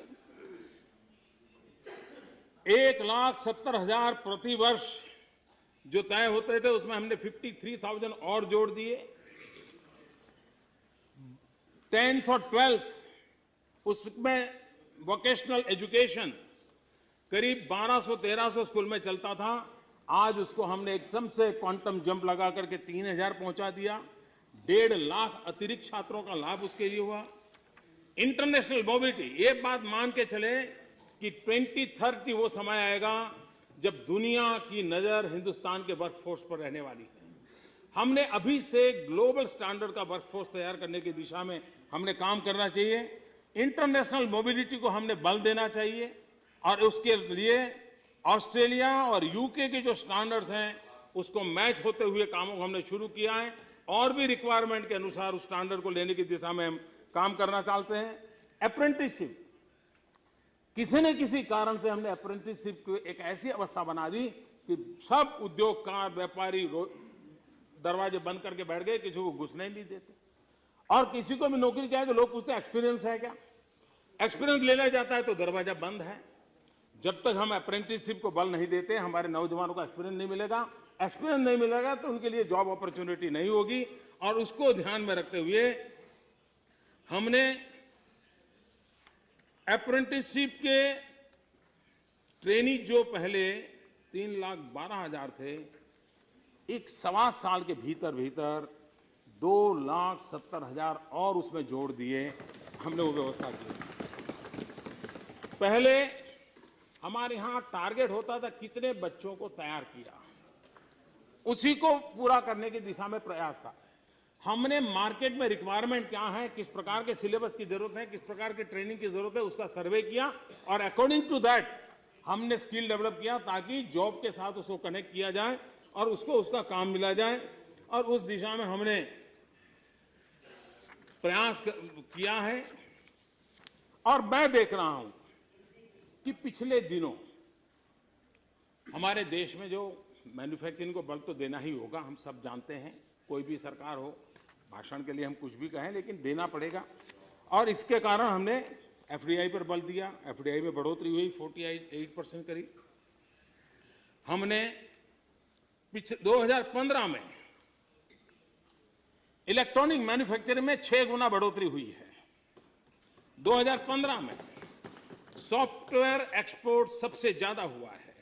1,70,000 प्रति वर्ष जो तय होते थे उसमें हमने 53,000 और जोड़ दिए। 10th और 12th उसमें वोकेशनल एजुकेशन करीब 1200-1300 स्कूल में चलता था, आज उसको हमने एकदम से क्वांटम जंप लगा करके 3,000 पहुंचा दिया। 1.5 लाख अतिरिक्त छात्रों का लाभ उसके लिए हुआ। इंटरनेशनल मोबिलिटी, ये बात मान के चले कि 2030 वो समय आएगा जब दुनिया की नजर हिंदुस्तान के वर्कफोर्स पर रहने वाली है। हमने अभी से ग्लोबल स्टैंडर्ड का वर्कफोर्स तैयार करने की दिशा में हमने काम करना चाहिए। इंटरनेशनल मोबिलिटी को हमने बल देना चाहिए और उसके लिए ऑस्ट्रेलिया और यूके के जो स्टैंडर्ड्स हैं उसको मैच होते हुए कामों को हमने शुरू किया है और भी रिक्वायरमेंट के अनुसार उस स्टैंडर्ड को लेने की दिशा में हम काम करना चाहते हैं। अप्रेंटिसशिप, किसी न किसी कारण से हमने अप्रेंटिसशिप को एक ऐसी अवस्था बना दी कि सब उद्योगकार व्यापारी दरवाजे बंद करके बैठ गए, किसी को घुसने नहीं देते। और किसी को भी नौकरी चाहिए तो लोग पूछते हैं एक्सपीरियंस है क्या? एक्सपीरियंस लेना जाता है तो दरवाजा बंद है। जब तक हम अप्रेंटिसशिप को बल नहीं देते, हमारे नौजवानों को एक्सपीरियंस नहीं मिलेगा। एक्सपीरियंस नहीं मिलेगा तो उनके लिए जॉब अपॉर्चुनिटी नहीं होगी। और उसको ध्यान में रखते हुए हमने अप्रेंटिसशिप के ट्रेनिंग जो पहले 3,12,000 थे, एक 1.25 साल के भीतर 2,70,000 और उसमें जोड़ दिए। हमने वो व्यवस्था की। पहले हमारे यहां टारगेट होता था कितने बच्चों को तैयार किया, उसी को पूरा करने की दिशा में प्रयास था। हमने मार्केट में रिक्वायरमेंट क्या है, किस प्रकार के सिलेबस की जरूरत है, किस प्रकार की ट्रेनिंग की जरूरत है, उसका सर्वे किया और अकॉर्डिंग टू दैट हमने स्किल डेवलप किया ताकि जॉब के साथ उसको कनेक्ट किया जाए और उसको उसका काम मिला जाए। और उस दिशा में हमने प्रयास किया है। और मैं देख रहा हूं कि पिछले दिनों हमारे देश में जो मैन्युफैक्चरिंग को बल तो देना ही होगा, हम सब जानते हैं। कोई भी सरकार हो, भाषण के लिए हम कुछ भी कहें लेकिन देना पड़ेगा। और इसके कारण हमने एफडीआई पर बल दिया। एफडीआई में बढ़ोतरी हुई 48% करीब। हमने 2015 में इलेक्ट्रॉनिक मैन्युफैक्चरिंग में 6 गुना बढ़ोतरी हुई है। 2015 में सॉफ्टवेयर एक्सपोर्ट सबसे ज्यादा हुआ है।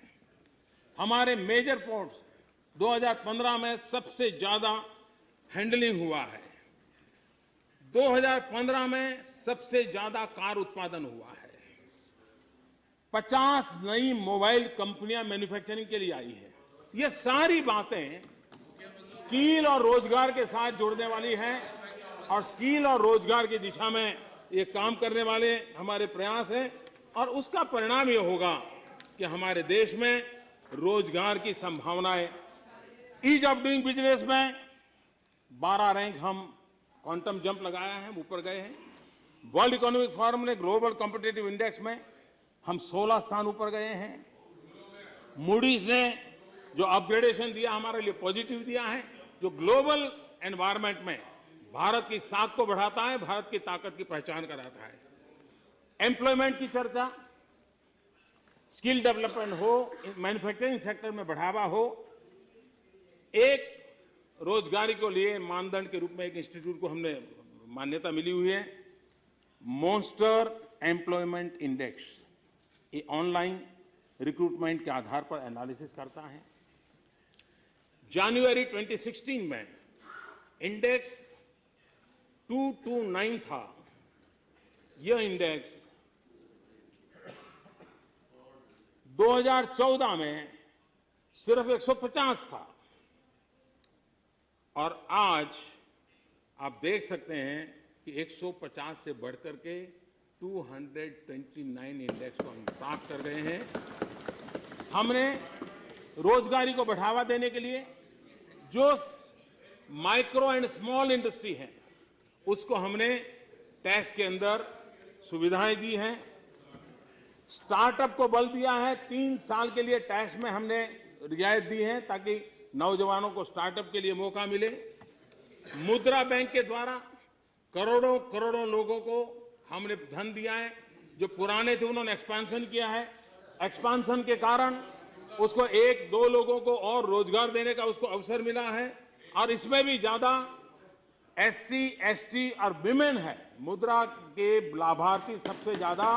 हमारे मेजर पोर्ट्स 2015 में सबसे ज्यादा हैंडलिंग हुआ है। 2015 में सबसे ज्यादा कार उत्पादन हुआ है। 50 नई मोबाइल कंपनियां मैन्युफैक्चरिंग के लिए आई है। ये सारी बातें स्किल और रोजगार के साथ जुड़ने वाली हैं और स्किल और रोजगार की दिशा में ये काम करने वाले हमारे प्रयास हैं। और उसका परिणाम ये होगा कि हमारे देश में रोजगार की संभावनाएं, ईज ऑफ डूइंग बिजनेस में 12 रैंक हम क्वांटम जंप लगाया है, ऊपर गए हैं। वर्ल्ड इकोनॉमिक फोरम ने ग्लोबल कॉम्पिटिटिव इंडेक्स में हम 16 स्थान ऊपर गए हैं। मूडीज ने जो अपग्रेडेशन दिया हमारे लिए पॉजिटिव दिया है, जो ग्लोबल एनवायरनमेंट में भारत की साख को बढ़ाता है, भारत की ताकत की पहचान कराता है। एम्प्लॉयमेंट की चर्चा, स्किल डेवलपमेंट हो, मैन्युफैक्चरिंग सेक्टर में बढ़ावा हो। एक रोजगारी को लिए मानदंड के रूप में एक इंस्टीट्यूट को हमने मान्यता मिली हुई है, मॉन्स्टर एम्प्लॉयमेंट इंडेक्स। ये ऑनलाइन रिक्रूटमेंट के आधार पर एनालिसिस करता है। जनवरी 2016 में इंडेक्स 229 था। यह इंडेक्स 2014 में सिर्फ 150 था और आज आप देख सकते हैं कि 150 से बढ़कर के 229 इंडेक्स को हम प्राप्त कर गए हैं। हमने रोजगारी को बढ़ावा देने के लिए जो माइक्रो एंड स्मॉल इंडस्ट्री है उसको हमने टैक्स के अंदर सुविधाएं दी हैं। स्टार्टअप को बल दिया है। 3 साल के लिए टैक्स में हमने रियायत दी है ताकि नौजवानों को स्टार्टअप के लिए मौका मिले। मुद्रा बैंक के द्वारा करोड़ों करोड़ों लोगों को हमने धन दिया है। जो पुराने थे उन्होंने एक्सपेंशन किया है। एक्सपेंशन के कारण उसको 1-2 लोगों को और रोजगार देने का उसको अवसर मिला है। और इसमें भी ज्यादा SC, ST और विमेन है। मुद्रा के लाभार्थी सबसे ज्यादा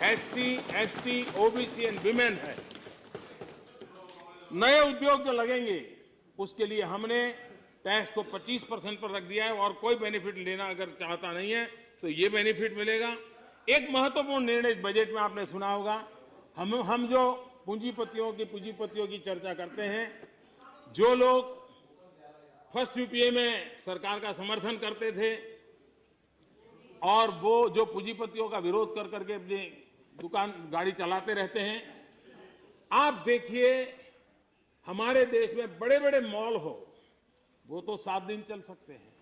SC, ST, OBC and women है। नए उद्योग जो लगेंगे उसके लिए हमने टैक्स को 25% पर रख दिया है और कोई बेनिफिट लेना अगर चाहता नहीं है तो ये बेनिफिट मिलेगा। एक महत्वपूर्ण निर्णय इस बजट में आपने सुना होगा हम जो पूंजीपतियों की चर्चा करते हैं, जो लोग फर्स्ट यूपीए में सरकार का समर्थन करते थे और वो जो पूंजीपतियों का विरोध कर करके अपनी दुकान गाड़ी चलाते रहते हैं, आप देखिए हमारे देश में बड़े बड़े मॉल हो, वो तो 7 दिन चल सकते हैं,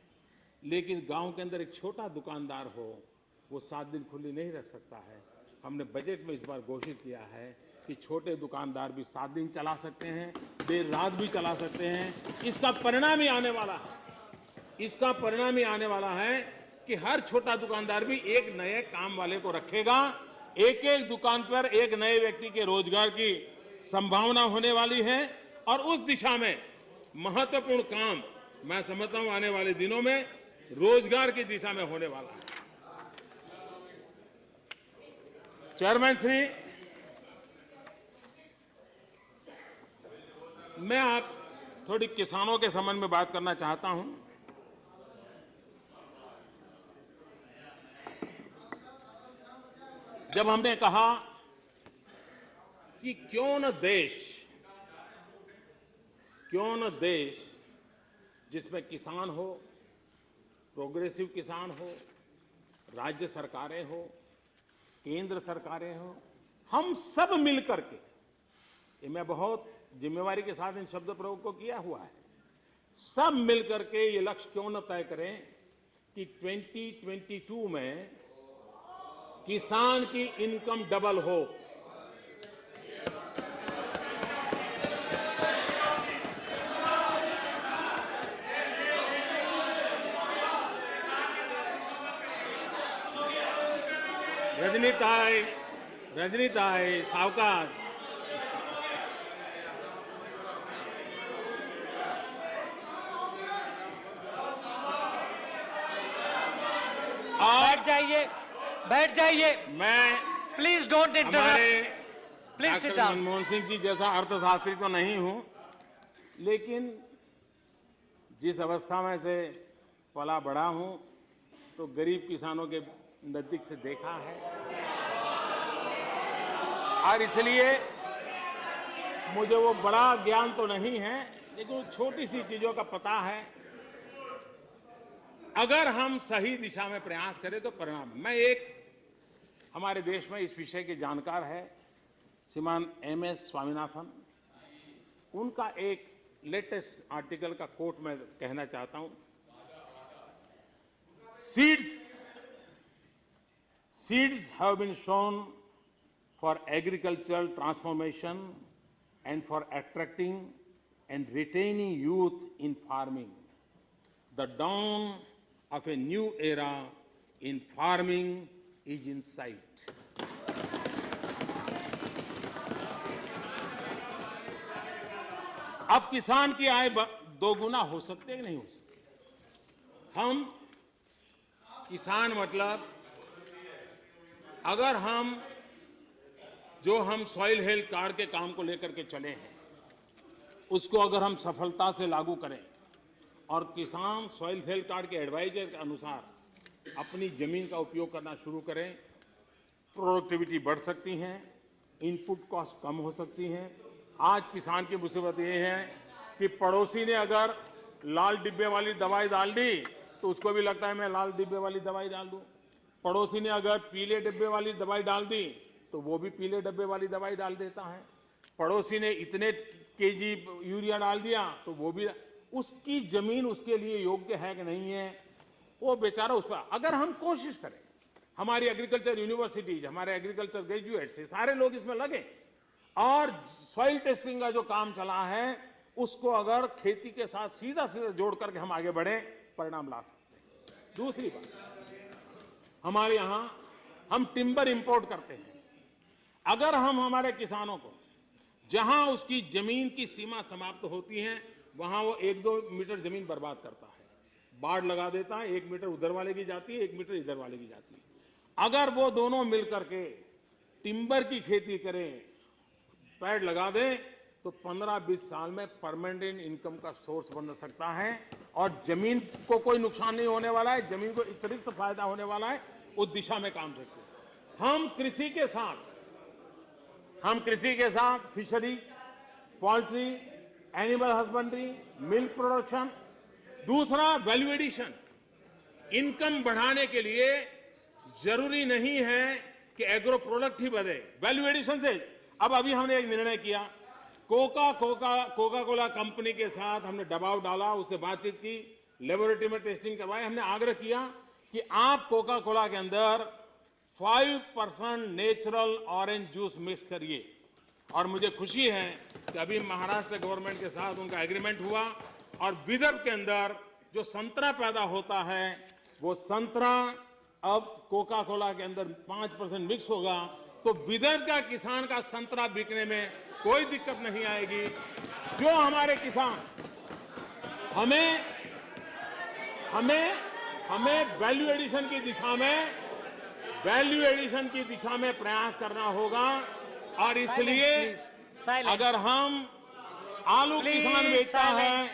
लेकिन गांव के अंदर एक छोटा दुकानदार हो, वो 7 दिन खुली नहीं रख सकता है। हमने बजट में इस बार घोषित किया है कि छोटे दुकानदार भी 7 दिन चला सकते हैं, देर रात भी चला सकते हैं। इसका परिणाम ही आने वाला है कि हर छोटा दुकानदार भी एक नए काम वाले को रखेगा। एक एक दुकान पर एक नए व्यक्ति के रोजगार की संभावना होने वाली है और उस दिशा में महत्वपूर्ण काम मैं समझता हूं आने वाले दिनों में रोजगार की दिशा में होने वाला है। चेयरमैन श्री, मैं आप थोड़ी किसानों के संबंध में बात करना चाहता हूं। जब हमने कहा कि क्यों न देश जिसमें किसान हो, प्रोग्रेसिव किसान हो, राज्य सरकारें हो, केंद्र सरकारें हो, हम सब मिलकर के, ये मैं बहुत जिम्मेवारी के साथ इन शब्द प्रयोग को किया हुआ है, सब मिलकर के ये लक्ष्य क्यों न तय करें कि 2022 में किसान की इनकम डबल हो। रजनीताई सावकाश। बैठ जाइए। मैं please don't interrupt. Please sit down. Manmohan Singh ji जैसा अर्थशास्त्री तो नहीं हूं, लेकिन जिस अवस्था में से पला बड़ा हूं तो गरीब किसानों के नजदीक से देखा है और इसलिए मुझे वो बड़ा ज्ञान तो नहीं है, लेकिन छोटी सी चीजों का पता है। अगर हम सही दिशा में प्रयास करें तो परिणाम। मैं एक हमारे देश में इस विषय के जानकार है श्रीमान MS स्वामीनाथन, उनका एक लेटेस्ट आर्टिकल का कोट मैं कहना चाहता हूं। Seeds have been shown for agricultural transformation and for attracting and retaining youth in farming. The dawn of a new era in farming is in sight. अब किसान की आय दोगुना हो सकती है कि नहीं हो सकती? हम किसान मतलब अगर हम सॉइल हेल्थ कार्ड के काम को लेकर के चले हैं, उसको अगर हम सफलता से लागू करें और किसान सॉइल हेल्थ कार्ड के एडवाइजर के अनुसार अपनी जमीन का उपयोग करना शुरू करें, प्रोडक्टिविटी बढ़ सकती है, इनपुट कॉस्ट कम हो सकती है। आज किसान की मुसीबत ये है कि पड़ोसी ने अगर लाल डिब्बे वाली दवाई डाल दी तो उसको भी लगता है मैं लाल डिब्बे वाली दवाई डाल दूं। पड़ोसी ने अगर पीले डिब्बे वाली दवाई डाल दी तो वो भी पीले डिब्बे वाली दवाई डाल देता है। पड़ोसी ने इतने केजी यूरिया डाल दिया तो वो भी, उसकी जमीन उसके लिए योग्य है कि नहीं है, वो बेचारा उस पर। अगर हम कोशिश करें, हमारी एग्रीकल्चर यूनिवर्सिटीज, हमारे एग्रीकल्चर ग्रेजुएट्स, सारे लोग इसमें लगे और सॉइल टेस्टिंग का जो काम चला है उसको अगर खेती के साथ सीधा जोड़ करके हम आगे बढ़े, परिणाम ला सकते हैं। दूसरी बात, हमारे यहां हम टिम्बर इंपोर्ट करते हैं। अगर हम हमारे किसानों को, जहां उसकी जमीन की सीमा समाप्त होती है वहां वो 1-2 मीटर जमीन बर्बाद करता है, बाढ़ लगा देता है, 1 मीटर उधर वाले की जाती है, 1 मीटर इधर वाले की जाती है। अगर वो दोनों मिलकर के टिम्बर की खेती करें, पेड़ लगा दें, तो 15-20 साल में परमानेंट इनकम का सोर्स बन सकता है और जमीन को कोई नुकसान नहीं होने वाला है, जमीन को अतिरिक्त फायदा होने वाला है। उस दिशा में काम करते हैं। हम कृषि के साथ हम कृषि के साथ fisheries, poultry, animal husbandry, milk production, दूसरा वैल्यू एडिशन, इनकम बढ़ाने के लिए जरूरी नहीं है कि एग्रो प्रोडक्ट ही बढ़े, वैल्यू एडिशन से। अब अभी हमने एक निर्णय किया, कोका कोला कंपनी के साथ हमने दबाव डाला, उससे बातचीत की, लेबोरेटरी में टेस्टिंग करवाई। हमने आग्रह किया कि आप कोका कोला के अंदर 5% नेचुरल ऑरेंज जूस मिक्स करिए। और मुझे खुशी है कि अभी महाराष्ट्र गवर्नमेंट के साथ उनका एग्रीमेंट हुआ और विदर्भ के अंदर जो संतरा पैदा होता है वो संतरा अब कोका कोला के अंदर 5% मिक्स होगा, तो विदर्भ का किसान का संतरा बिकने में कोई दिक्कत नहीं आएगी। जो हमारे किसान हमें वैल्यू एडिशन की दिशा में प्रयास करना होगा। और इसलिए अगर हम आलू किसान बेचता है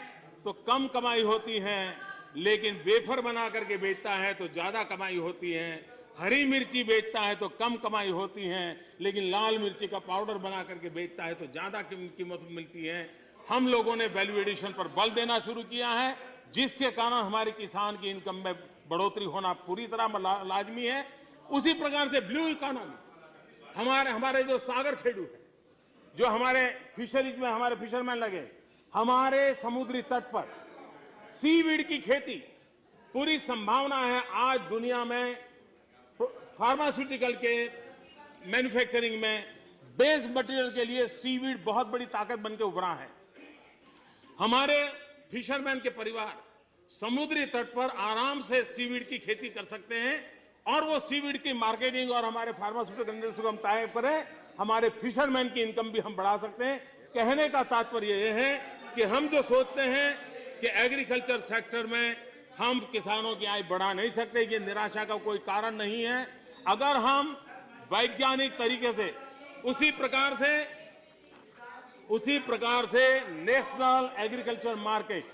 तो कम कमाई होती है, लेकिन वेफर बना करके बेचता है तो ज्यादा कमाई होती है। हरी मिर्ची बेचता है तो कम कमाई होती है, लेकिन लाल मिर्ची का पाउडर बना करके बेचता है तो ज्यादा कीमत मिलती है। हम लोगों ने वैल्यू एडिशन पर बल देना शुरू किया है, जिसके कारण हमारे किसान की इनकम में बढ़ोतरी होना पूरी तरह लाजमी है। उसी प्रकार से ब्लू इकोनॉमी, हमारे जो सागर खेडू है, जो हमारे फिशरीज में हमारे फिशरमैन लगे, हमारे समुद्री तट पर सीवीड की खेती, पूरी संभावना है। आज दुनिया में फार्मास्यूटिकल के मैन्युफैक्चरिंग में बेस मटेरियल के लिए सीवीड बहुत बड़ी ताकत बनकर उभरा है। हमारे फिशरमैन के परिवार समुद्री तट पर आराम से सीवीड की खेती कर सकते हैं और वो सीवीड की मार्केटिंग और हमारे फार्मास्यूटिकल इंडस्ट्री को हम टाई अप करें, हमारे फिशरमैन की इनकम भी हम बढ़ा सकते हैं। कहने का तात्पर्य यह है कि हम जो सोचते हैं कि एग्रीकल्चर सेक्टर में हम किसानों की आय बढ़ा नहीं सकते, ये निराशा का कोई कारण नहीं है। अगर हम वैज्ञानिक तरीके से उसी प्रकार से नेशनल एग्रीकल्चर मार्केट,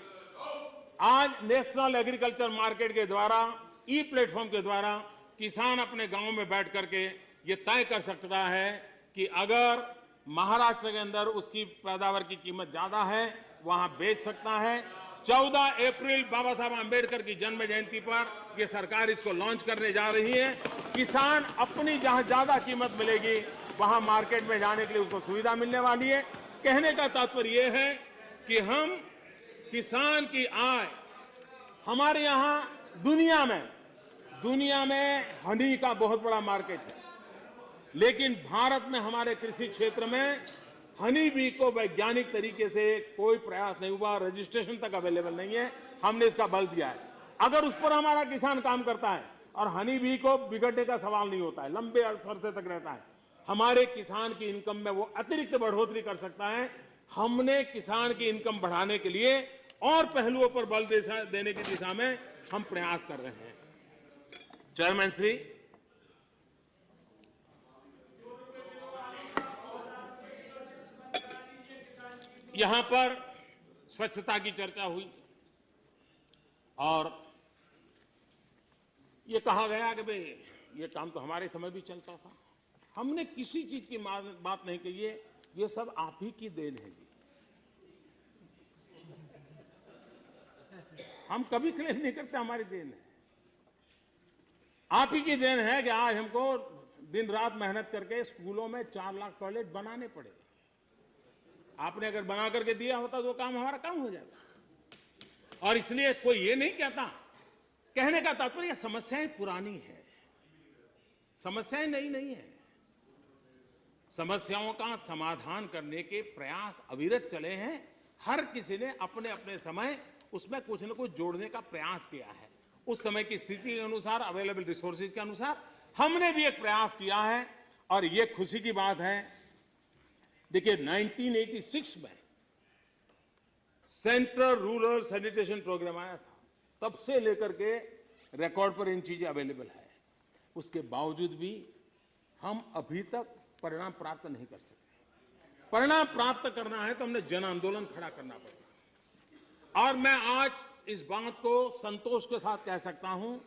आज नेशनल एग्रीकल्चर मार्केट के द्वारा, ई प्लेटफॉर्म के द्वारा किसान अपने गांव में बैठ करके ये तय कर सकता है कि अगर महाराष्ट्र के अंदर उसकी पैदावार की कीमत ज्यादा है, वहां बेच सकता है। 14 अप्रैल बाबा साहब आंबेडकर की जन्म जयंती पर ये सरकार इसको लॉन्च करने जा रही है। किसान अपनी जहां ज्यादा कीमत मिलेगी वहां मार्केट में जाने के लिए उसको सुविधा मिलने वाली है। कहने का तात्पर्य यह है कि हम किसान की आय, हमारे यहां दुनिया में हनी का बहुत बड़ा मार्केट है, लेकिन भारत में हमारे कृषि क्षेत्र में हनी बी को वैज्ञानिक तरीके से कोई प्रयास नहीं हुआ, रजिस्ट्रेशन तक अवेलेबल नहीं है। हमने इसका बल दिया है। अगर उस पर हमारा किसान काम करता है और हनी बी को बिगड़ने का सवाल नहीं होता है, लंबे अरसे तक रहता है, हमारे किसान की इनकम में वो अतिरिक्त बढ़ोतरी कर सकता है। हमने किसान की इनकम बढ़ाने के लिए और पहलुओं पर बल देने की दिशा में हम प्रयास कर रहे हैं। चेयरमैन श्री, यहां पर स्वच्छता की चर्चा हुई और ये कहा गया कि भाई ये काम तो हमारे समय भी चलता था। हमने किसी चीज की बात नहीं कही है, ये सब आप ही की देन है जी। हम कभी क्लेम नहीं करते हमारी देन है, आप ही की देन है कि आज हमको दिन रात मेहनत करके स्कूलों में 4 लाख टॉयलेट बनाने पड़े। आपने अगर बना करके दिया होता तो काम हमारा काम हो जाता। और इसलिए कोई ये नहीं कहता, कहने का तात्पर्य समस्याएं पुरानी है, समस्याएं नई नहीं है। समस्याओं का समाधान करने के प्रयास अविरत चले हैं। हर किसी ने अपने अपने समय उसमें कुछ न कुछ जोड़ने का प्रयास किया है। उस समय की स्थिति के अनुसार, अवेलेबल रिसोर्सेज के अनुसार हमने भी एक प्रयास किया है। और ये खुशी की बात है, देखिए 1986 में सेंट्रल रूरल सैनिटेशन प्रोग्राम आया था, तब से लेकर के रिकॉर्ड पर इन चीजें अवेलेबल है। उसके बावजूद भी हम अभी तक परिणाम प्राप्त नहीं कर सके। परिणाम प्राप्त करना है तो हमने जन आंदोलन खड़ा करना पड़ेगा। और मैं आज इस बात को संतोष के साथ कह सकता हूं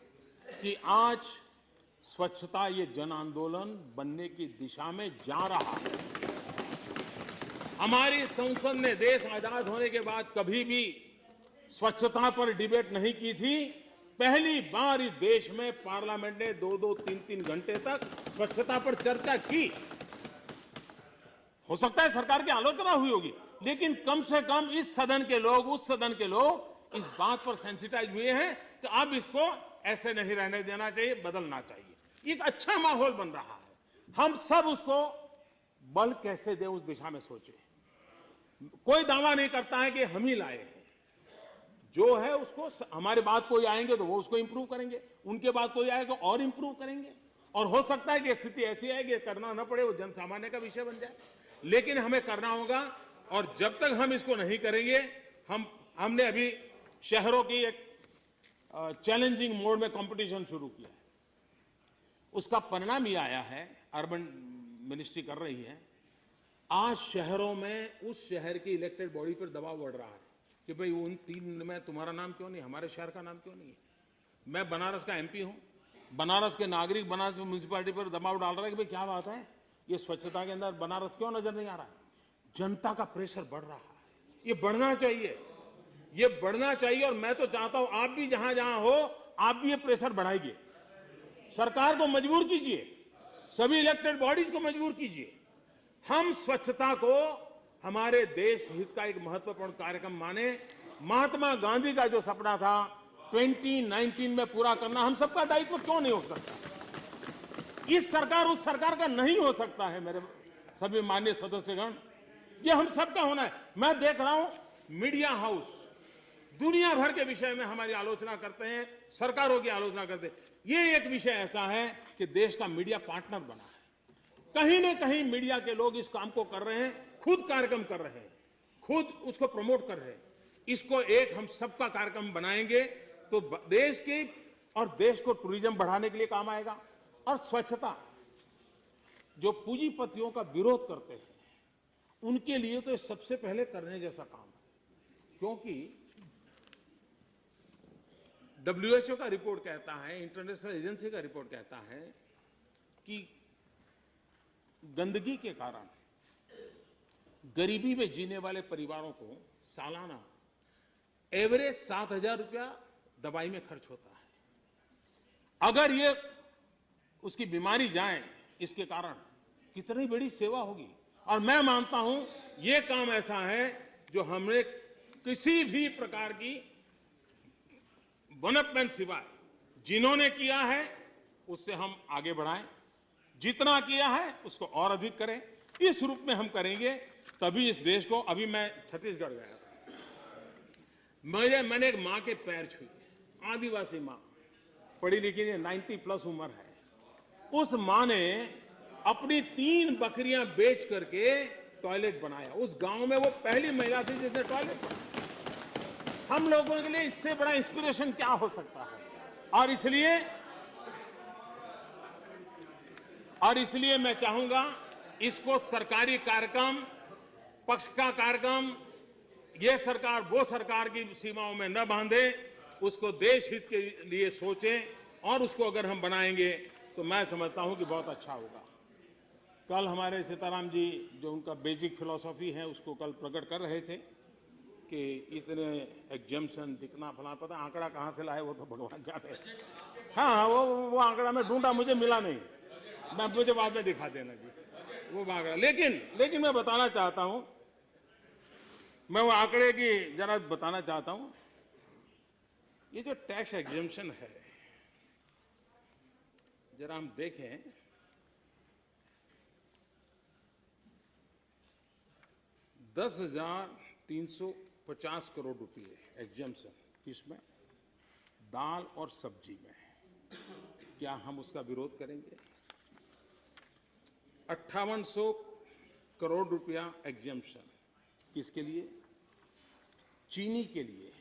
कि आज स्वच्छता ये जन आंदोलन बनने की दिशा में जा रहा है। हमारी संसद ने देश आजाद होने के बाद कभी भी स्वच्छता पर डिबेट नहीं की थी। पहली बार इस देश में पार्लियामेंट ने 2-2, 3-3 घंटे तक स्वच्छता पर चर्चा की। हो सकता है सरकार की आलोचना हुई होगी, लेकिन कम से कम इस सदन के लोग, उस सदन के लोग इस बात पर सेंसिटाइज हुए हैं कि अब इसको ऐसे नहीं रहने देना चाहिए, बदलना चाहिए। एक अच्छा माहौल बन रहा है। हम सब उसको बल कैसे दें उस दिशा में सोचें। कोई दावा नहीं करता है कि हम ही लाए हैं। जो है उसको, हमारे बाद कोई आएंगे तो वो उसको इंप्रूव करेंगे, उनके बाद कोई आएगा और इंप्रूव करेंगे। और हो सकता है कि स्थिति ऐसी है कि करना ना पड़े, वो जन सामान्य का विषय बन जाए, लेकिन हमें करना होगा। और जब तक हम इसको नहीं करेंगे, हमने अभी शहरों की एक चैलेंजिंग मोड में कंपटीशन शुरू किया है। उसका परिणाम ये आया है, अर्बन मिनिस्ट्री कर रही है, आज शहरों में उस शहर की इलेक्टेड बॉडी पर दबाव बढ़ रहा है कि भाई उन 3 में तुम्हारा नाम क्यों नहीं, हमारे शहर का नाम क्यों नहीं है। मैं बनारस का एमपी हूं, बनारस के नागरिक बनारस म्यूनिसिपैलिटी पर दबाव डाल रहे हैं कि भाई क्या बात है, ये स्वच्छता के अंदर बनारस क्यों नजर नहीं आ रहा है। जनता का प्रेशर बढ़ रहा है, ये बढ़ना चाहिए, ये बढ़ना चाहिए। और मैं तो चाहता हूं आप भी जहां जहां हो, आप भी ये प्रेशर बढ़ाइए, सरकार को मजबूर कीजिए, सभी इलेक्टेड बॉडीज को मजबूर कीजिए। हम स्वच्छता को हमारे देश हित का एक महत्वपूर्ण कार्यक्रम माने। महात्मा गांधी का जो सपना था 2019 में पूरा करना हम सबका दायित्व क्यों नहीं हो सकता। इस सरकार उस सरकार का नहीं हो सकता है। मेरे सभी माननीय सदस्यगण, ये हम सबका होना है। मैं देख रहा हूं मीडिया हाउस दुनिया भर के विषय में हमारी आलोचना करते हैं, सरकारों की आलोचना करते हैं। ये एक विषय ऐसा है कि देश का मीडिया पार्टनर बना है। कहीं ना कहीं मीडिया के लोग इस काम को कर रहे हैं, खुद कार्यक्रम कर रहे हैं, खुद उसको प्रमोट कर रहे हैं। इसको एक हम सबका कार्यक्रम बनाएंगे तो देश की और देश को टूरिज्म बढ़ाने के लिए काम आएगा। और स्वच्छता, जो पूंजीपतियों का विरोध करते हैं उनके लिए तो सबसे पहले करने जैसा काम है। क्योंकि WHO का रिपोर्ट कहता है, इंटरनेशनल एजेंसी का रिपोर्ट कहता है कि गंदगी के कारण गरीबी में जीने वाले परिवारों को सालाना एवरेज 7,000 रुपया दवाई में खर्च होता है। अगर ये उसकी बीमारी जाए इसके कारण, कितनी बड़ी सेवा होगी। और मैं मानता हूं ये काम ऐसा है जो हमने किसी भी प्रकार की वनपन सिवाय जिन्होंने किया है उससे हम आगे बढ़ाएं, जितना किया है उसको और अधिक करें। इस रूप में हम करेंगे तभी इस देश को। अभी मैं छत्तीसगढ़ गया था, मैंने एक मां के पैर छुए, आदिवासी मां, पढ़ी लिखी है, 90+ उम्र है। उस मां ने अपनी 3 बकरियां बेच करके टॉयलेट बनाया। उस गांव में वो पहली महिला थी जिसने टॉयलेट बनाया। हम लोगों के लिए इससे बड़ा इंस्पिरेशन क्या हो सकता है। और इसलिए मैं चाहूंगा इसको सरकारी कार्यक्रम, पक्ष का कार्यक्रम, ये सरकार वो सरकार की सीमाओं में न बांधे, उसको देश हित के लिए सोचें। और उसको अगर हम बनाएंगे तो मैं समझता हूं कि बहुत अच्छा होगा। कल हमारे सीताराम जी जो उनका बेसिक फिलॉसफी है उसको कल प्रकट कर रहे थे कि इतने एग्जेम्पशन दिखना फला, पता आंकड़ा कहां से लाए वो तो भगवान जाने। हाँ, वो आंकड़ा मैं ढूंढा, मुझे मिला नहीं, मुझे बाद में दिखा देना जी वो आंकड़ा। लेकिन मैं बताना चाहता हूं, मैं वो आंकड़े की जरा बताना चाहता हूं। ये जो टैक्स एग्जेम्पशन है, जरा हम देखें, $10,350 करोड़ रुपए एग्जेम्पशन, किसमें? दाल और सब्जी में। क्या हम उसका विरोध करेंगे? 5800 करोड़ रुपया एग्जेम्पशन, किसके लिए? चीनी के लिए।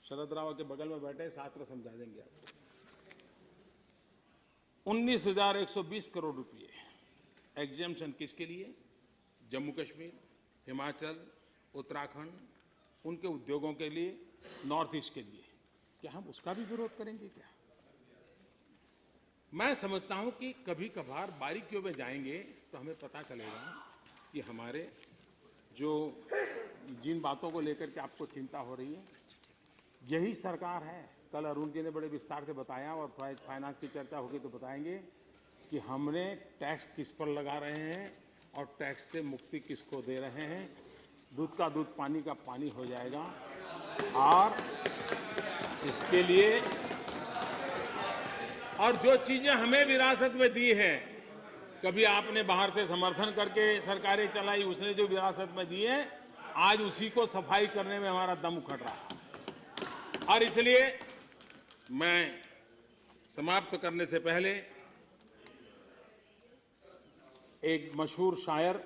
शरद राव के बगल में बैठे, शास्त्र समझा देंगे आपको। 19,120 करोड़ रुपए एग्जेम्पशन, किसके लिए? जम्मू कश्मीर, हिमाचल, उत्तराखंड, उनके उद्योगों के लिए, नॉर्थ ईस्ट के लिए। क्या हम उसका भी विरोध करेंगे क्या? मैं समझता हूं कि कभी कभार बारीकियों में जाएंगे तो हमें पता चलेगा कि हमारे जो जिन बातों को लेकर के आपको चिंता हो रही है, यही सरकार है। कल अरुण जी ने बड़े विस्तार से बताया और फाइनेंस की चर्चा होगी तो बताएंगे कि हमने टैक्स किस पर लगा रहे हैं और टैक्स से मुक्ति किसको दे रहे हैं। दूध का दूध, पानी का पानी हो जाएगा। और इसके लिए और जो चीजें हमें विरासत में दी है, कभी आपने बाहर से समर्थन करके सरकारें चलाई, उसने जो विरासत में दी है, आज उसी को सफाई करने में हमारा दम उखड़ रहा है। और इसलिए मैं समाप्त करने से पहले एक मशहूर शायर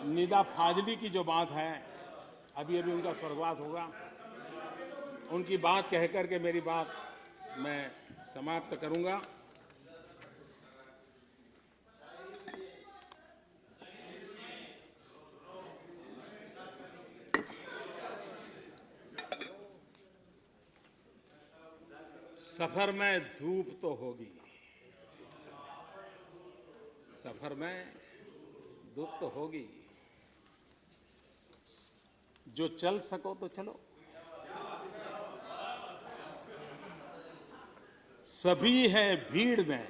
निदा फाजली की जो बात है, अभी अभी उनका स्वर्गवास होगा, उनकी बात कह करके मेरी बात मैं समाप्त करूंगा। सफर में धूप तो होगी, सफर में धूप तो होगी, जो चल सको तो चलो। सभी है भीड़ में,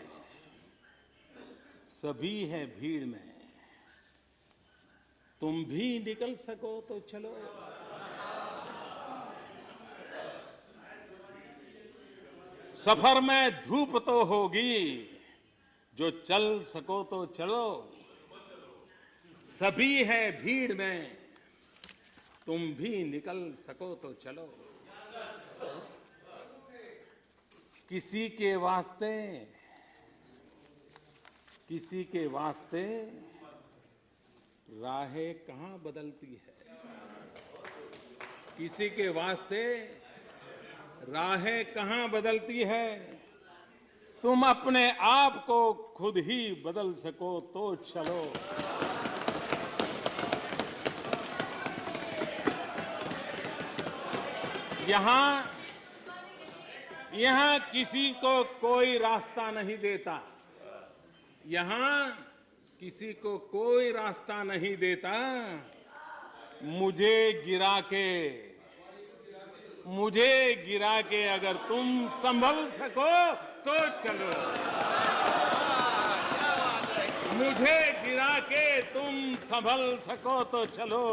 सभी है भीड़ में, तुम भी निकल सको तो चलो। सफर में धूप तो होगी, जो चल सको तो चलो। सभी है भीड़ में, तुम भी निकल सको तो चलो। किसी के वास्ते, किसी के वास्ते राहें कहां बदलती है। किसी के वास्ते राहें कहां बदलती है। तुम अपने आप को खुद ही बदल सको तो चलो। यहां किसी को कोई रास्ता नहीं देता, यहां किसी को कोई रास्ता नहीं देता। मुझे गिरा के अगर तुम संभल सको तो चलो। मुझे गिरा के तुम संभल सको तो चलो।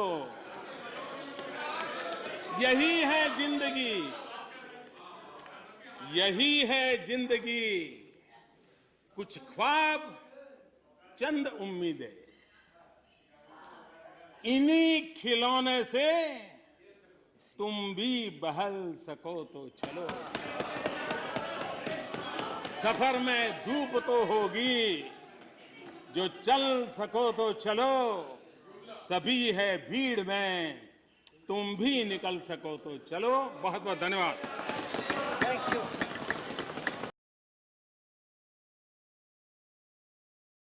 यही है जिंदगी, यही है जिंदगी। कुछ ख्वाब, चंद उम्मीदें, इन्हीं खिलौने से तुम भी बहल सको तो चलो। सफर में धूप तो होगी, जो चल सको तो चलो। सभी है भीड़ में, तुम भी निकल सको तो चलो। बहुत बहुत धन्यवाद।